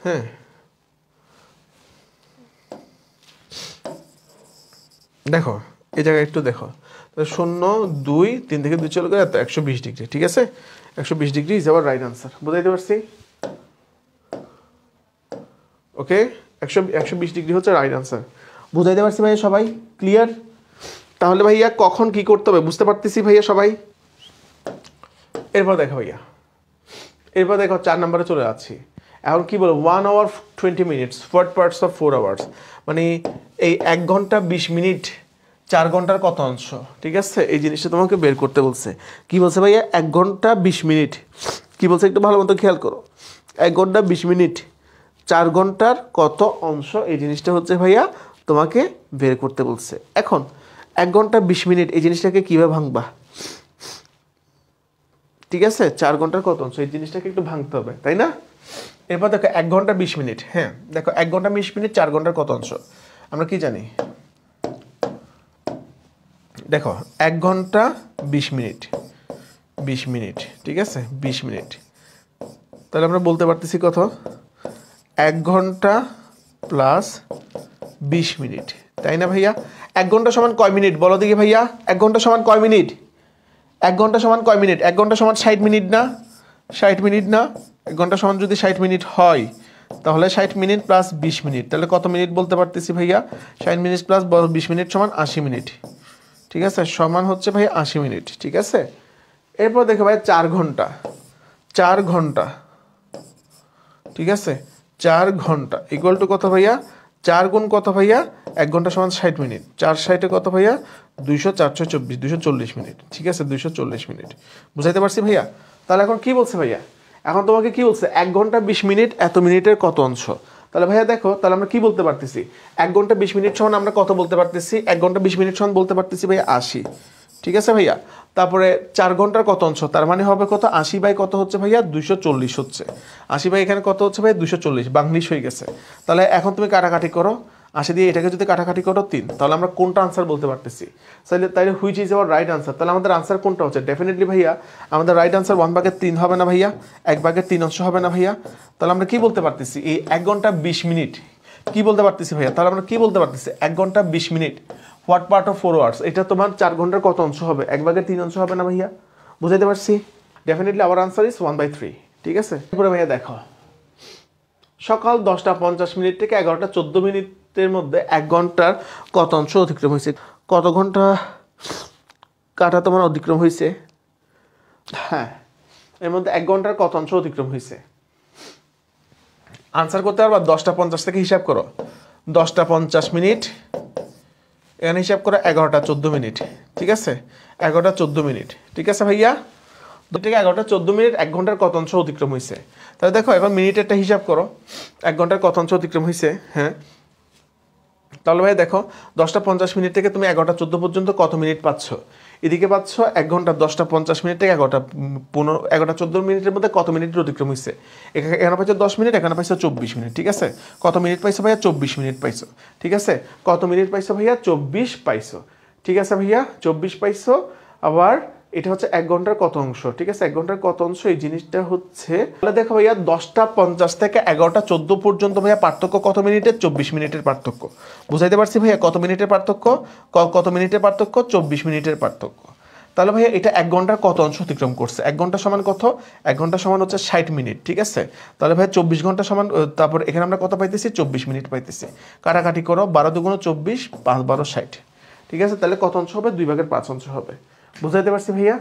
হ্যাঁ। দেখো এই জায়গায় একটু দেখো, 0 2 3 থেকে 2 চলে গেলে 120 ডিগ্রি, ঠিক আছে? 120 degree is our right answer. বুঝাইতে পারছি? ওকে, 120 ডিগ্রি হচ্ছে রাইট আনসার। বুঝাইতে পারছি ভাইয়া সবাই? ক্লিয়ার? তাহলে ভাইয়া কখন কি করতে হবে বুঝতে পারতেছি ভাইয়া সবাই? এরপর দেখো ভাইয়া, এরপর দেখো 4 নম্বরে চলে যাচ্ছি। এখন কি বলো? 1 hour 20 minutes, what parts of 4 hours, মানে এই 1 ঘন্টা 20 মিনিট 4 ঘন্টার কত অংশ, ঠিক আছে? এই জিনিসটা তোমাকে বের করতে বলছে। কি বলছে ভাইয়া? 1 ঘন্টা 20 মিনিট, কি বলছে একটু ভালো মতো খেয়াল করো। 1 ঘন্টা 20 মিনিট 4 ঘন্টার কত অংশ, এই জিনিসটা হচ্ছে ভাইয়া তোমাকে বের করতে বলছে। এখন 1 ঘন্টা 20 মিনিট এই জিনিসটাকে কীভাবে ভাঙবা? ঠিক আছে, 4 ঘন্টার কত অংশ, এই জিনিসটাকে একটু ভাঙতে হবে, তাই না? এরপর দেখো 1 ঘন্টা 20 মিনিট, হ্যাঁ দেখো 1 ঘন্টা 20 মিনিট 4 ঘন্টার কত অংশ আমরা কি জানি? দেখো 1 ঘন্টা 20 মিনিট 20 মিনিট, ঠিক আছে? 20 মিনিট, তাহলে আমরা বলতে পারতেছি কত? 1 ঘন্টা প্লাস 20 মিনিট, তাই না ভাইয়া? 1 ঘন্টা সমান কয় মিনিট বলো দেখি ভাইয়া? 1 ঘন্টা সমান কয় মিনিট? 1 ঘন্টা সমান কয় মিনিট? 1 ঘন্টা সমান 60 মিনিট না? 60 মিনিট না? 1 ঘন্টা সমান যদি 60 মিনিট হয় তাহলে 60 মিনিট প্লাস 20 মিনিট, তাহলে কত মিনিট বলতে পারতেছি ভাইয়া? 60 মিনিট প্লাস 20 মিনিট সমান 80 মিনিট, ঠিক আছে? সমান হচ্ছে ভাইয়া 80 মিনিট, ঠিক আছে? এরপর দেখো ভাইয়া 4 ঘন্টা, 4 ঘন্টা, ঠিক আছে? 4 ঘন্টা ইকুয়াল টু কত ভাইয়া? 4 গুণ কত ভাইয়া? 1 ঘন্টা সমান 60 মিনিট, 4 60 কত ভাইয়া? 200, 424, 240 মিনিট, ঠিক আছে? 240 মিনিট। বুঝাইতে পারছি ভাইয়া? তাহলে এখন কি বলছে ভাইয়া? এখন তোমাকে কি বলছে? 1 ঘন্টা 20 মিনিট এত মিনিটের কত অংশ। তাহলে ভাইয়া দেখো, তাহলে আমরা কি বলতে পারতেছি? 1 ঘন্টা 20 মিনিট সমান আমরা কত বলতে পারতেছি? 1 ঘন্টা 20 মিনিট সমান বলতে পারতেছি ভাইয়া 80, ঠিক আছে ভাইয়া? তারপরে 4 ঘন্টার কত অংশ, তার মানে হবে কত? 80 বাই কত হচ্ছে ভাইয়া? 240 হচ্ছে। 80 বাই এখানে কত হচ্ছে ভাইয়া? 240, বাংলিশ হয়ে গেছে। তাহলে এখন তুমি কাটাকাটি করো, 80 দিয়ে এটাকে যদি কাটাকাটি করো 3, তাহলে আমরা কোনটা আনসার বলতে পারতেছি? তাইলে which is our right answer? তাহলে আমাদের আনসার কোনটা হচ্ছে? ডেফিনেটলি ভাইয়া আমাদের রাইট আনসার 1/3 হবে না ভাইয়া? 1/3 অংশ হবে না ভাইয়া? তাহলে আমরা কি বলতে পারতেছি? এই 1 ঘন্টা 20 মিনিট কি বলতে পারতেছি ভাইয়া? তাহলে আমরা কি বলতে পারতেছি? 1 ঘন্টা 20 minute what part of 4 hours, এটা তোমার 4 ঘন্টার কত অংশ হবে? 1/3 অংশ হবে না ভাইয়া? বুঝাইতে পারছি? ডেফিনেটলি আওয়ার আনসার ইজ 1/3, ঠিক আছে? এরপরে ভাইয়া দেখো, সকাল 10টা 50 মিনিট থেকে 11টা 14 মিনিটের মধ্যে 1 ঘন্টার কত অংশ অতিক্রম হয়েছে? কত ঘন্টা কাটা তোমার অতিক্রম হয়েছে? হ্যাঁ, এর মধ্যে 1 ঘন্টার কত অংশ অতিক্রম হয়েছে? আনসার করতে পারবা 10:50 থেকে হিসাব করো 10:50 মিনিট এখানে হিসাব করো 11:14 ঠিক আছে 11:14 ঠিক আছে ভাইয়া 2 থেকে 11:14 1 ঘন্টার কত অংশ অতিক্রম হয়েছে তাহলে দেখো এখন মিনিটেরটা হিসাব করো 1 ঘন্টার কত অংশ অতিক্রম হয়েছে হ্যাঁ তাহলে ভাই দেখো 10:50 থেকে তুমি 11:14 পর্যন্ত কত মিনিট পাচ্ছ এদিকে পাচ্ছ 1 ঘন্টা 10:50 থেকে 11:14 মধ্যে কত মিনিটের অতিক্রম হয়েছে এখানে পাইছো 10 মিনিট এখানে পাইছো 24 মিনিট ঠিক আছে কত মিনিট পাইছো ভাইয়া 24 মিনিট পাইছো ঠিক আছে কত মিনিট পাইছো ভাইয়া 24 পাইছো ঠিক আছে ভাইয়া 24 পাইছো আবার এটা হচ্ছে 1 ঘন্টার কত অংশ ঠিক আছে 1 ঘন্টার কত অংশ এই জিনিসটা হচ্ছে তাহলে দেখো ভাইয়া 10:50 থেকে 11:14 পর্যন্ত ভাইয়া পার্থক্য কত মিনিটের 24 মিনিটের পার্থক্য বুঝাইতে পারছি ভাইয়া কত মিনিটের পার্থক্য কত মিনিটের পার্থক্য 24 মিনিটের পার্থক্য তাহলে ভাইয়া এটা 1 ঘন্টার কত অংশ অতিক্রম করছে 1 ঘন্টা সমান কত 1 ঘন্টা সমান হচ্ছে 60 মিনিট ঠিক আছে তাহলে ভাইয়া 24 ঘন্টা সমান তারপর এখানে আমরা কত পাইতেছি 24 মিনিট পাইতেছি কাটাকাটি করো 12 দুগুণ 24 5 12 60 ঠিক আছে তাহলে কত অংশ হবে 2/5 অংশ হবে বুঝাইতে পারছি ভাইয়া